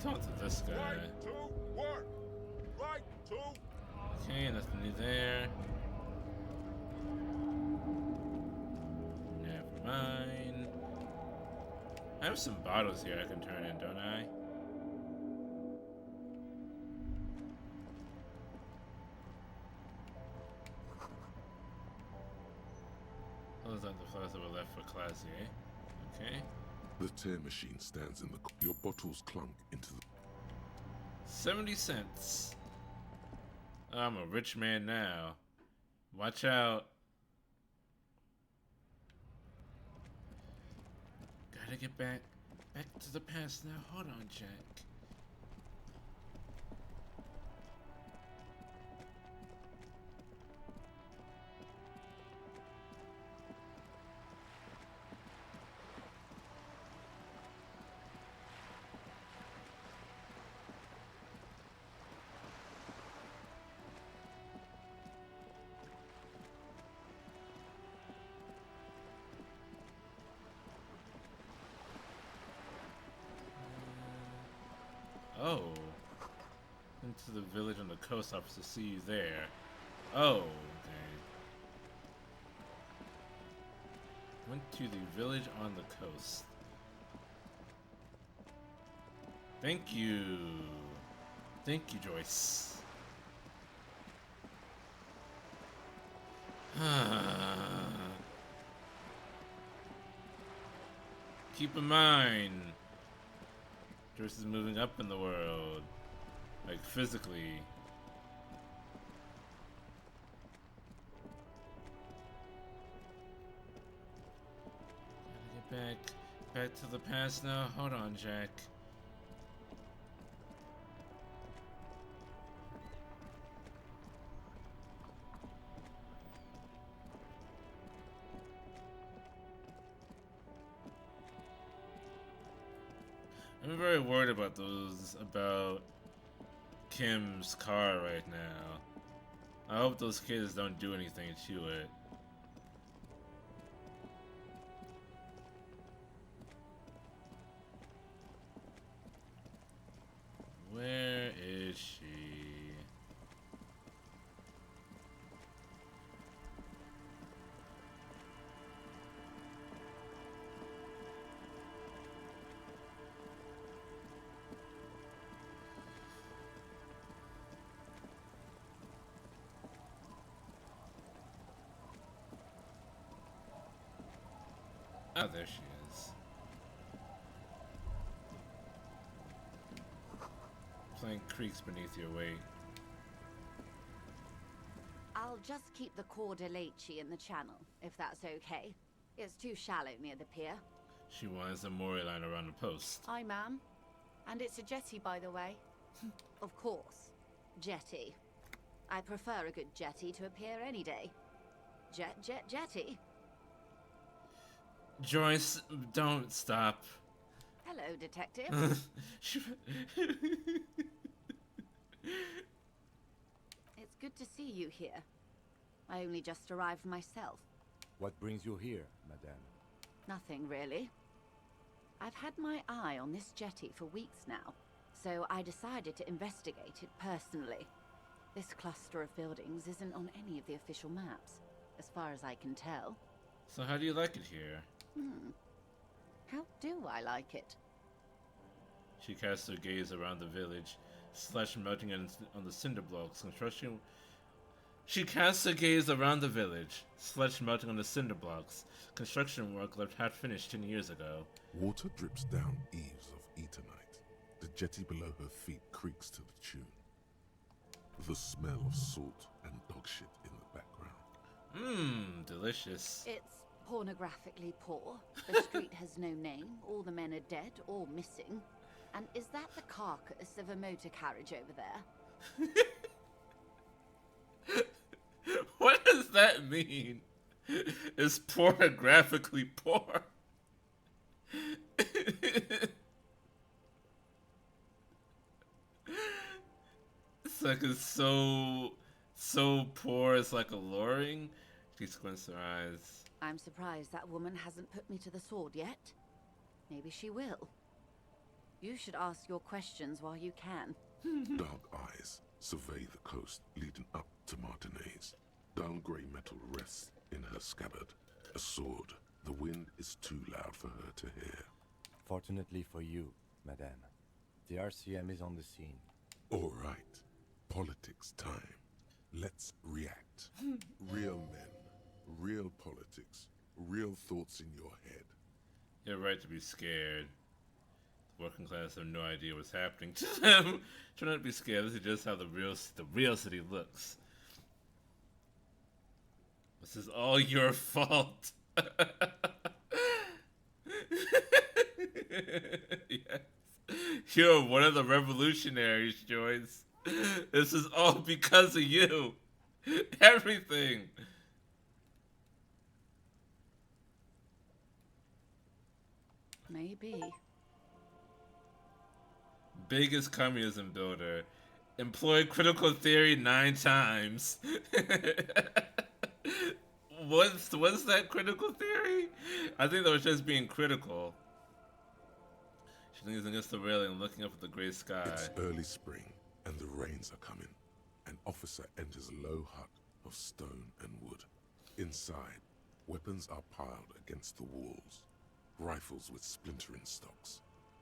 Talk to this guy. Right to work. Right to. Okay, nothing new there. Never mind. I have some bottles here I can turn in, don't I? Those aren't the flowers that were left for Classier. Okay. The tear machine stands in the. Your bottles clunk into the. 70 cents. I'm a rich man now. Watch out. Gotta get back to the past now. Hold on, Jack. Oh. Into the village on the coast office to see you there. Oh, okay. Went to the village on the coast. Thank you. Thank you, Joyce. Keep in mind, Joyce is moving up in the world, like physically. Gotta get back to the past now. Hold on, Jack. I'm very worried about Kim's car right now. I hope those kids don't do anything to it. Where is she? Oh, there she is. Plank creaks beneath your weight. I'll just keep the Cordeleche in the channel, if that's okay. It's too shallow near the pier. She winds the moray line around the post. Aye, ma'am. And it's a jetty, by the way. Of course. Jetty. I prefer a good jetty to a pier any day. Jetty? Joyce, don't stop. Hello, detective. It's good to see you here. I only just arrived myself. What brings you here, madame? Nothing, really. I've had my eye on this jetty for weeks now, so I decided to investigate it personally. This cluster of buildings isn't on any of the official maps, as far as I can tell. So how do you like it here? How do I like it? She casts her gaze around the village, slush melting on the cinder blocks. She casts her gaze around the village, slush melting on the cinder blocks. Construction work left half finished 10 years ago. Water drips down eaves of eternite. The jetty below her feet creaks to the tune. The smell of salt and dog shit in the background. Delicious. It's pornographically poor. The street has no name. All the men are dead or missing. And is that the carcass of a motor carriage over there? What does that mean? It's pornographically poor. It's like it's so poor it's like alluring. She squints her eyes. I'm surprised that woman hasn't put me to the sword yet. Maybe she will. You should ask your questions while you can. Dark eyes survey the coast leading up to Martinez. Dull grey metal rests in her scabbard. A sword. The wind is too loud for her to hear. Fortunately for you, madame, the RCM is on the scene. All right. Politics time. Let's react. Real men, real politics, real thoughts in your head. You're right to be scared. Working class have no idea what's happening to them. Try not to be scared. This is just how the real city looks. This is all your fault. Yes. You're one of the revolutionaries, Joyce. This is all because of you. Everything. Maybe. Biggest communism builder. Employed critical theory 9 times. What's that critical theory? I think that was just being critical. She leans against the railing, looking up at the gray sky. It's early spring, and the rains are coming. An officer enters a low hut of stone and wood. Inside, weapons are piled against the walls. Rifles with splintering stocks,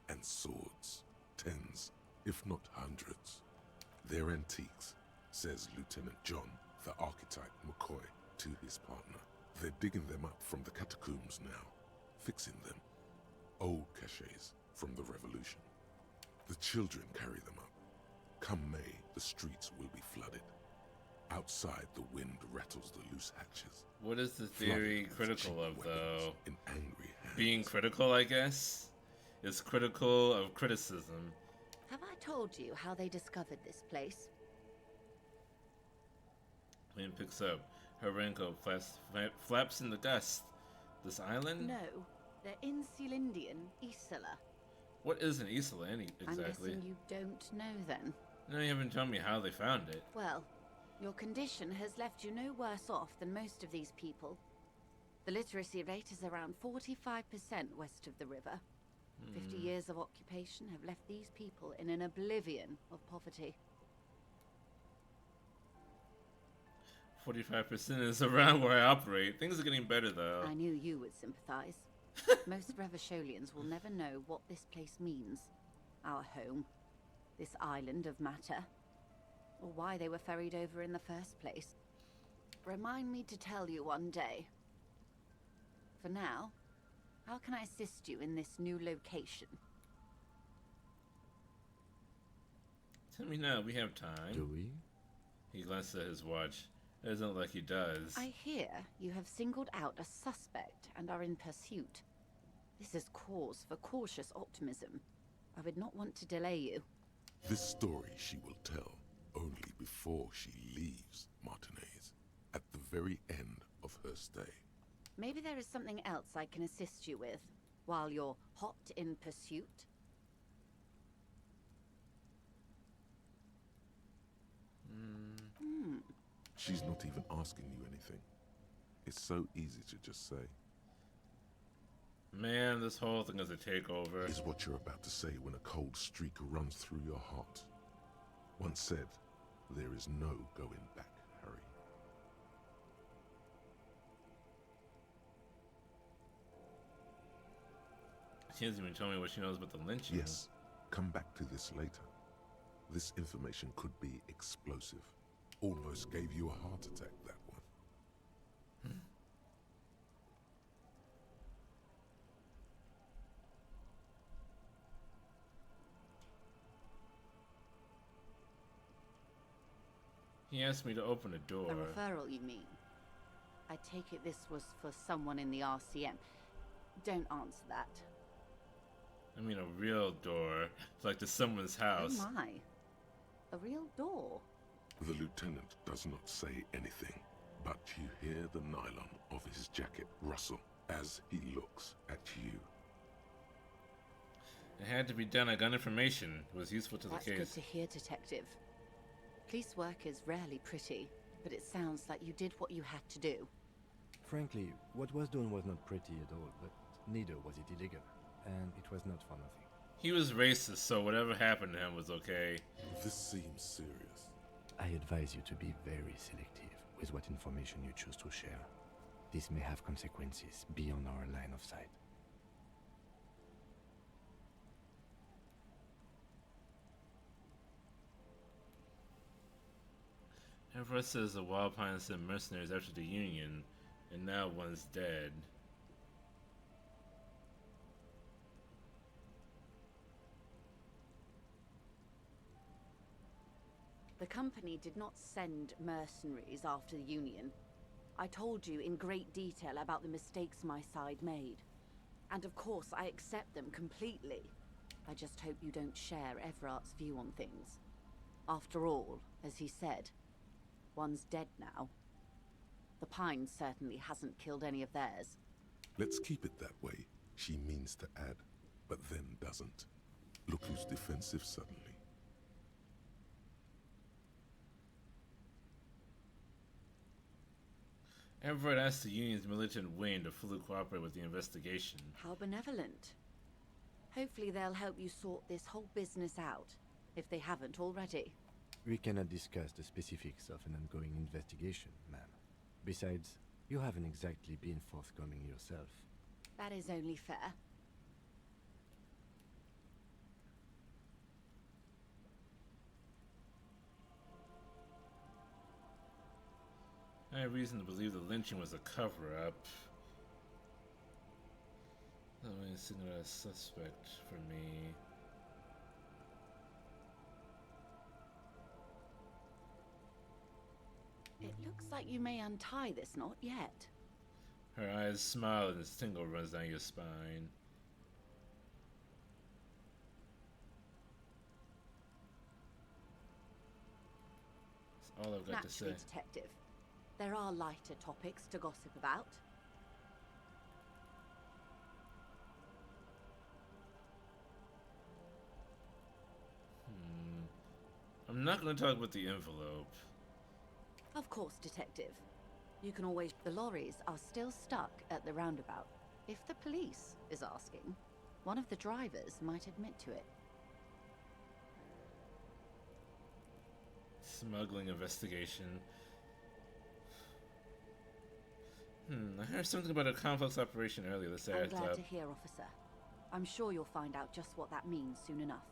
and swords. Tens, if not hundreds. They're antiques, says Lieutenant John, the archetype McCoy, to his partner. They're digging them up from the catacombs now, fixing them. Old caches from the revolution. The children carry them up. Come May, the streets will be flooded. Outside, the wind rattles the loose hatches. What is the theory critical of, though? In angry hands. Being critical, I guess? It's critical of criticism. Have I told you how they discovered this place? Lynn picks up. Her raincoat flaps in the dust. This island? No, they're in Celindian, Isola. What is an Isola exactly? I'm guessing you don't know then. No, you haven't told me how they found it. Well, Your condition has left you no worse off than most of these people. The literacy rate is around 45% west of the river. 50 years of occupation have left these people in an oblivion of poverty. 45% is around where I operate. Things are getting better, though. I knew you would sympathize. Most Revacholians will never know what this place means. Our home. This island of matter. Or why they were ferried over in the first place. Remind me to tell you one day. For now, how can I assist you in this new location? Tell me now, we have time. Do we? He glanced at his watch. It doesn't look like he does. I hear you have singled out a suspect and are in pursuit. This is cause for cautious optimism. I would not want to delay you. This story she will tell only before she leaves Martinez, at the very end of her stay. Maybe there is something else I can assist you with, while you're hot in pursuit? She's not even asking you anything. It's so easy to just say. Man, this whole thing is a takeover. Is what you're about to say when a cold streak runs through your heart. Once said, there is no going back, Harry. She hasn't even told me what she knows about the lynching. Yes, come back to this later. This information could be explosive. Almost gave you a heart attack, that one. He asked me to open a door. A referral, you mean? I take it this was for someone in the RCM. Don't answer that. I mean a real door, like to someone's house. Oh my. A real door? The lieutenant does not say anything, but you hear the nylon of his jacket rustle as he looks at you. It had to be done. I got information. It was useful to the That's case. good to hear, Detective. Police work is rarely pretty, but it sounds like you did what you had to do. Frankly, what was done was not pretty at all, but neither was it illegal, and it was not for nothing. He was racist, so whatever happened to him was okay. This seems serious. I advise you to be very selective with what information you choose to share. This may have consequences beyond our line of sight. Everett says the Wild Pines sent mercenaries after the Union, and now one's dead. The company did not send mercenaries after the Union. I told you in great detail about the mistakes my side made. And of course, I accept them completely. I just hope you don't share Everart's view on things. After all, as he said, one's dead now. The Pines certainly hasn't killed any of theirs. Let's keep it that way, she means to add, but then doesn't. Look who's defensive suddenly. Everett asked the Union's militant wing to fully cooperate with the investigation. How benevolent. Hopefully they'll help you sort this whole business out, if they haven't already. We cannot discuss the specifics of an ongoing investigation, ma'am. Besides, you haven't exactly been forthcoming yourself. That is only fair. I have reason to believe the lynching was a cover-up. That way it's not a suspect for me. It looks like you may untie this knot yet. Her eyes smile and a tingle runs down your spine. That's all I've got to say. Naturally, Detective. There are lighter topics to gossip about. I'm not going to talk about the envelope. Of course, Detective. You can always... The lorries are still stuck at the roundabout. If the police is asking, one of the drivers might admit to it. Smuggling investigation. I heard something about a complex operation earlier. Let's say I'm glad to hear, officer. I'm sure you'll find out just what that means soon enough.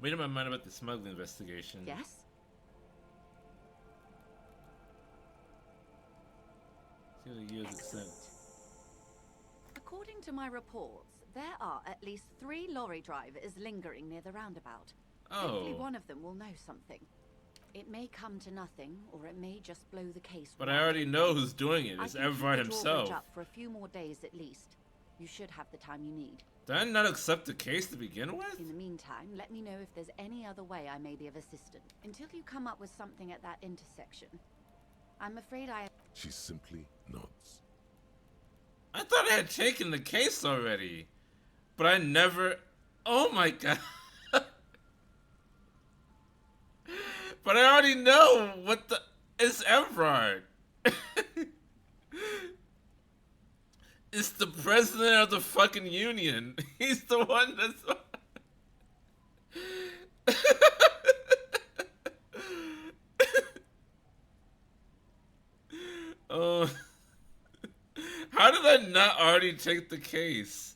Made up my mind about the smuggling investigation. Yes? See what the years it sent. According to my reports, there are at least 3 lorry drivers lingering near the roundabout. Hopefully one of them will know something. It may come to nothing, or it may just blow the case. But I already know who's doing it. It's Everard I can keep the himself. drawbridge up for a few more days at least. You should have the time you need. Did I not accept the case to begin with? In the meantime, let me know if there's any other way I may be of assistance. Until you come up with something at that intersection. I'm afraid I... She simply nods. I thought I had taken the case already. But I never... Oh my god. But I already know what the... It's Everard. It's the president of the fucking union. He's the one that's... Oh... How did I not already take the case?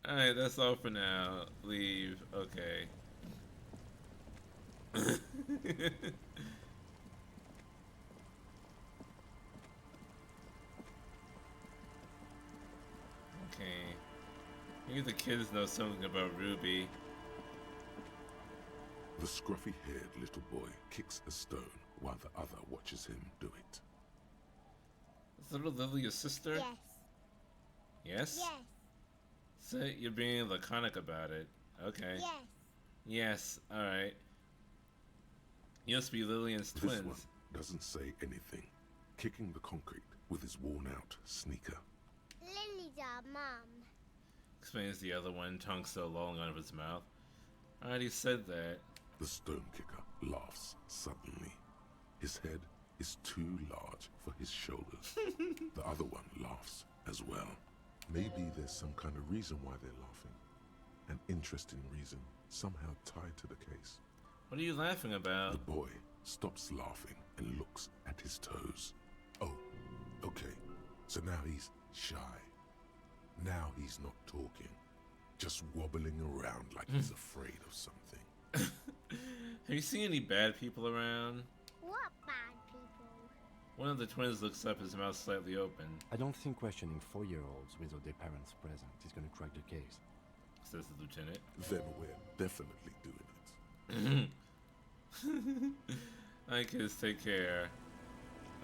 Alright, that's all for now. Leave. Okay. Okay. Maybe the kids know something about Ruby. The scruffy-haired little boy kicks a stone while the other watches him do it. Is little Lily your sister? Yes. Yes? Yes. Say you're being laconic about it. Okay. Yes. Yes, alright. You must be Lillian's twins. This one doesn't say anything, kicking the concrete with his worn-out sneaker. Lily's our mum. Explains the other one, tongue still lolling out of his mouth. I already said that. The stone kicker laughs suddenly. His head is too large for his shoulders. The other one laughs as well. Maybe there's some kind of reason why they're laughing. An interesting reason, somehow tied to the case. What are you laughing about? The boy stops laughing and looks at his toes. Oh, okay. So now he's shy. Now he's not talking. Just wobbling around like he's afraid of something. Have you seen any bad people around? What bad people? One of the twins looks up, his mouth slightly open. I don't think questioning 4-year-olds without their parents present is going to crack the case. Says the lieutenant. Then we're definitely doing it. Alright kids, take care.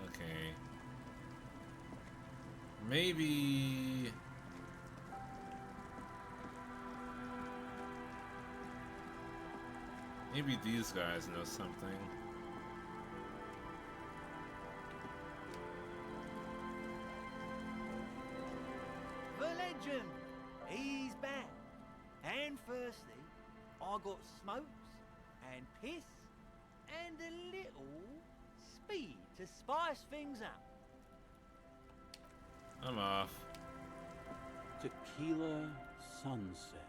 Okay. Maybe... Maybe these guys know something. The legend! He's back. And firstly, I got smokes and piss and a little speed to spice things up. I'm off. Tequila sunset.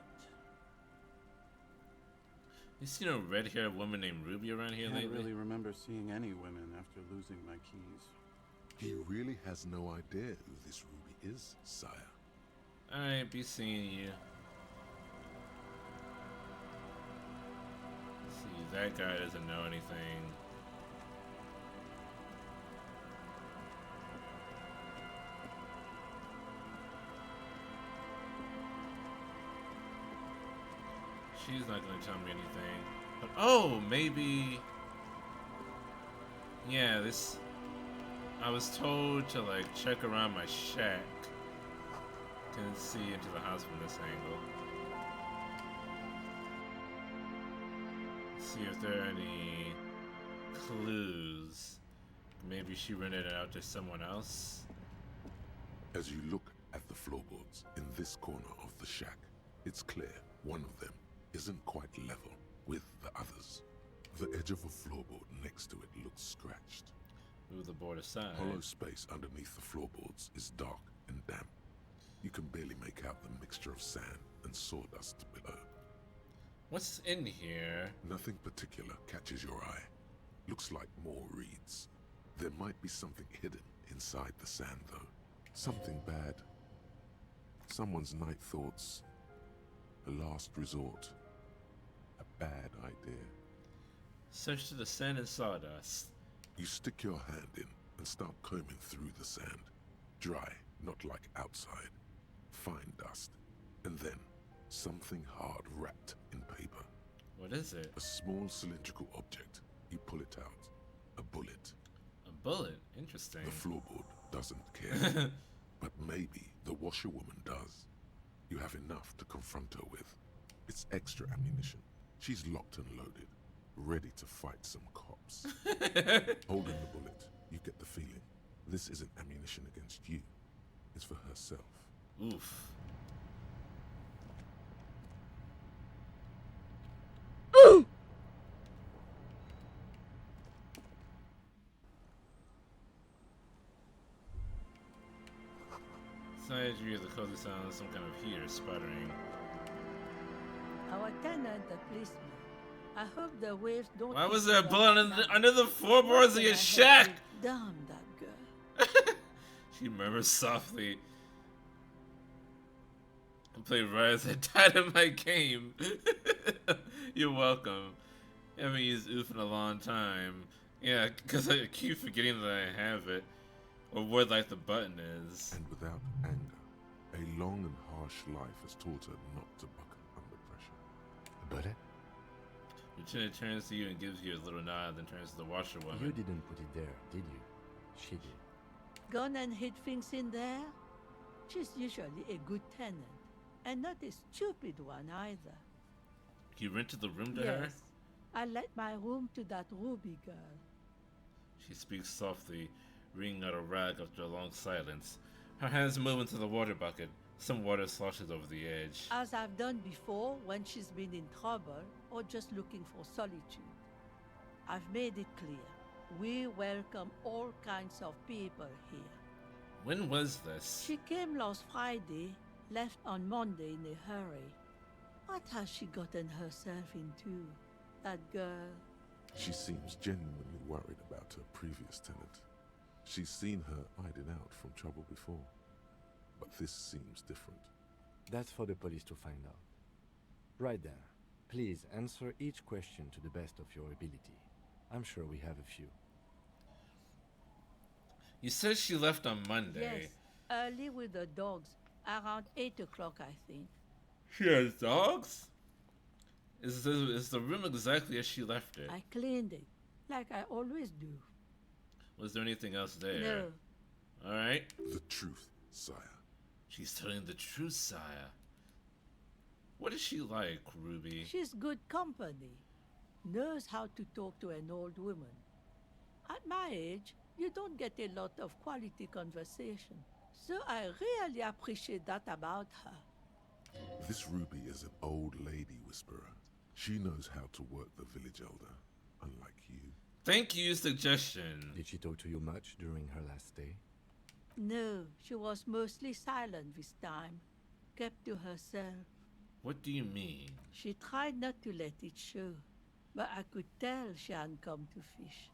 You seen a red-haired woman named Ruby around here Can't lately? really remember seeing any women after losing my keys. He really has no idea who this Ruby is, sire. Alright, be seeing you. Let's see, that guy doesn't know anything. She's not gonna tell me anything. But oh, maybe... Yeah, this... I was told to like check around my shack. Can see into the house from this angle. See if there are any clues. Maybe she rented it out to someone else. As you look at the floorboards in this corner of the shack, it's clear one of them isn't quite level with the others. The edge of a floorboard next to it looks scratched. Move the board aside. Hollow space underneath the floorboards is dark and damp. You can barely make out the mixture of sand and sawdust below. What's in here? Nothing particular catches your eye. Looks like more reeds. There might be something hidden inside the sand, though. Something bad. Someone's night thoughts. A last resort. A bad idea. Search to the sand and sawdust. You stick your hand in and start combing through the sand. Dry, not like outside. Fine dust. And then, something hard wrapped in paper. What is it? A small cylindrical object. You pull it out. A bullet. A bullet? Interesting. The floorboard doesn't care. But maybe the washerwoman does. You have enough to confront her with. It's extra ammunition. She's locked and loaded, ready to fight some cops. Holding the bullet, you get the feeling this isn't ammunition against you. It's for herself. Oof. Inside you, the cozy sound of some kind of heater sputtering. Our tenant, the policeman. I hope the waves don't. Why was keep there a you bullet up under the floorboards of What your can I help shack? you? Damn that girl. She murmurs softly. I played right as I died in my game. You're welcome. I haven't used oof in a long time. Yeah, because I keep forgetting that I have it. Or what like the button is. And without anger, a long and harsh life has taught her not to buckle under pressure. A bullet? Lieutenant turns to you and gives you a little nod, then turns to the washerwoman. You didn't put it there, did you? She did. Gone and hid things in there? She's usually a good tenant, and not a stupid one either. You rented the room to her? Yes, I let my room to that Ruby girl. She speaks softly, wringing out a rag after a long silence. Her hands move into the water bucket. Some water sloshes over the edge. As I've done before when she's been in trouble or just looking for solitude. I've made it clear. We welcome all kinds of people here. When was this? She came last Friday, left on Monday in a hurry. What has she gotten herself into, that girl? She seems genuinely worried about her previous tenant. She's seen her hiding out from trouble before. But this seems different. That's for the police to find out. Right there. Please answer each question to the best of your ability. I'm sure we have a few. You said she left on Monday. Yes, early with the dogs, around 8 o'clock, I think. She has dogs? Is the room exactly as she left it? I cleaned it, like I always do. Was there anything else there? No. Alright. The truth, sire. She's telling the truth, sire. What is she like, Ruby? She's good company. Knows how to talk to an old woman. At my age, you don't get a lot of quality conversation. So I really appreciate that about her. This Ruby is an old lady whisperer. She knows how to work the village elder, unlike you. Thank you, suggestion. Did she talk to you much during her last stay? No, she was mostly silent this time. Kept to herself. What do you mean? She tried not to let it show, but I could tell she hadn't come to fish.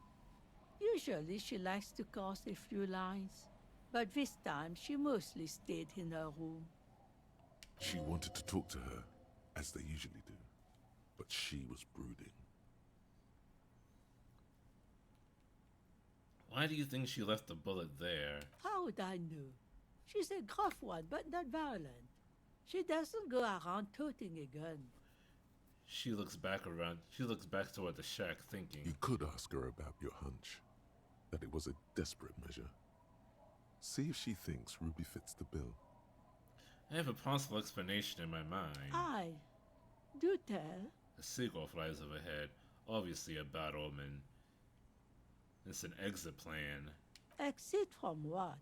Usually she likes to cast a few lines, but this time she mostly stayed in her room. She wanted to talk to her, as they usually do, but she was brooding. Why do you think she left the bullet there? How would I know? She's a gruff one, but not violent. She doesn't go around toting a gun. She looks back toward the shack, thinking. You could ask her about your hunch, that it was a desperate measure. See if she thinks Ruby fits the bill. I have a possible explanation in my mind. Aye. Do tell. A seagull flies overhead, obviously a bad omen. It's an exit plan. Exit from what?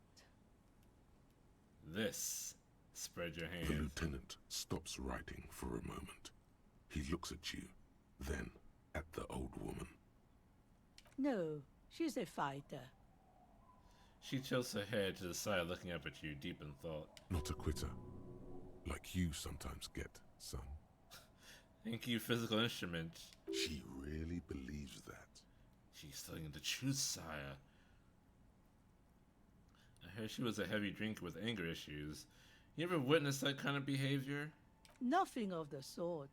This. Spread your hands. The lieutenant stops writing for a moment. He looks at you, then at the old woman. No, she's a fighter. She tilts her head to the side, looking up at you, deep in thought. Not a quitter. Like you sometimes get, son. Thank you, physical instrument. She really believes that. She's telling the truth, sire. I heard she was a heavy drinker with anger issues. You ever witnessed that kind of behavior? Nothing of the sort.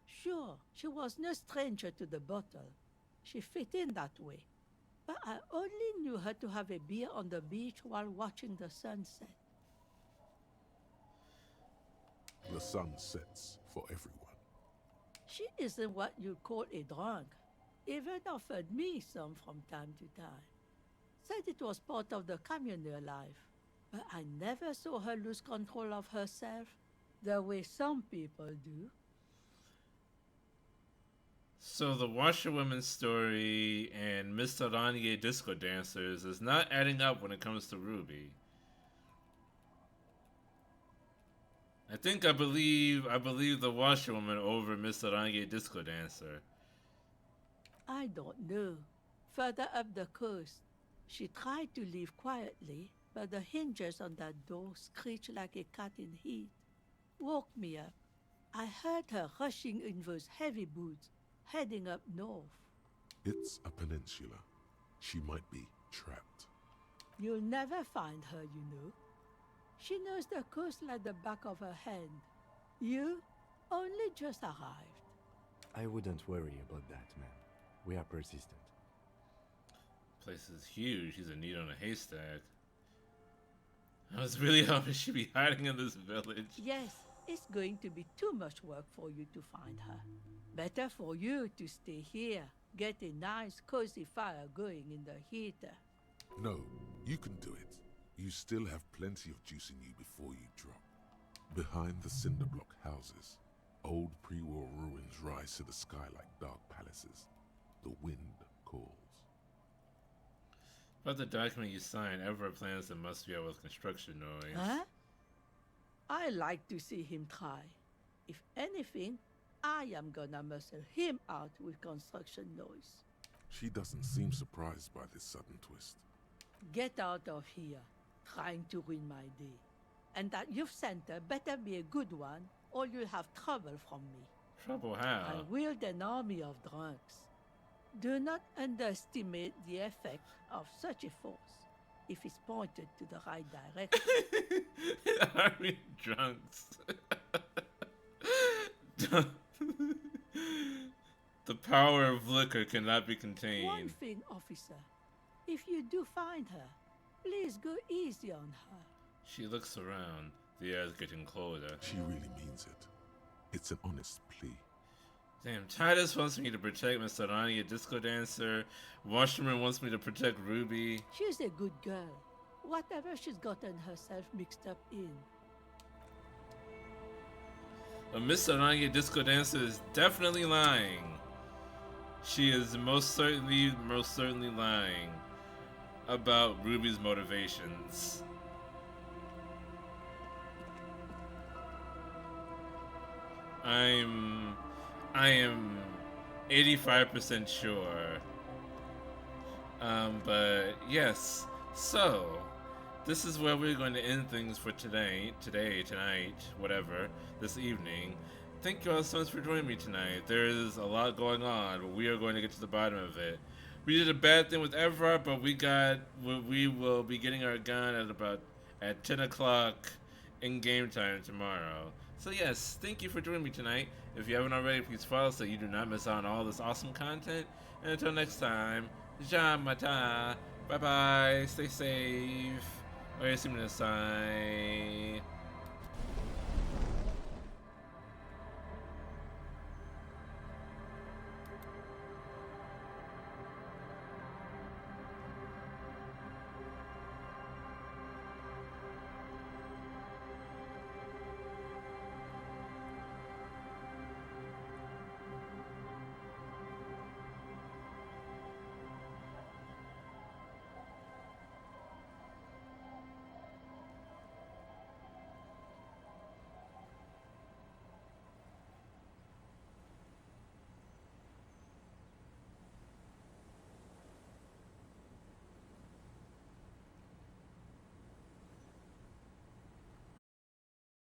Sure, she was no stranger to the bottle. She fit in that way. But I only knew her to have a beer on the beach while watching the sunset. The sun sets for everyone. She isn't what you'd call a drunk. Even offered me some from time to time. Said it was part of the communal life. But I never saw her lose control of herself the way some people do. So the washerwoman story and Miss Aranye disco dancers is not adding up when it comes to Ruby. I believe the washerwoman over Miss Aranye disco dancer. I don't know. Further up the coast, she tried to leave quietly, but the hinges on that door screeched like a cat in heat. Woke me up. I heard her rushing in those heavy boots, heading up north. It's a peninsula. She might be trapped. You'll never find her, you know. She knows the coast like the back of her hand. You only just arrived. I wouldn't worry about that, man. We are persistent. Place is huge. She's a needle in a haystack. I was really hoping she'd be hiding in this village. Yes, it's going to be too much work for you to find her. Better for you to stay here. Get a nice cozy fire going in the heater. No, you can do it. You still have plenty of juice in you before you drop. Behind the cinder block houses, old pre-war ruins rise to the sky like dark palaces. The wind calls. About the document you signed, Everett plans that must be out with construction noise. Huh? I like to see him try. If anything, I am gonna muscle him out with construction noise. She doesn't seem surprised by this sudden twist. Get out of here, trying to ruin my day. And that youth center better be a good one, or you'll have trouble from me. Trouble how? I wield an army of drunks. Do not underestimate the effect of such a force if it's pointed to the right direction. Army drunks. The power of liquor cannot be contained. One thing, officer. If you do find her, please go easy on her. She looks around. The air is getting colder. She really means it. It's an honest plea. Damn, Titus wants me to protect Miss Arani, a disco dancer. Washerman wants me to protect Ruby. She's a good girl. Whatever she's gotten herself mixed up in. A Miss Arani, a disco dancer, is definitely lying. She is most certainly lying about Ruby's motivations. I am 85% sure. But yes, so this is where we're going to end things for today, tonight, whatever, this evening. Thank you all so much for joining me tonight. There is a lot going on, but we are going to get to the bottom of it. We did a bad thing with Everard, but we will be getting our gun at 10 o'clock in game time tomorrow. So yes, thank you for joining me tonight. If you haven't already, please follow so you do not miss out on all this awesome content. And until next time, Jamata. Bye bye. Stay safe. Oyasuminasai.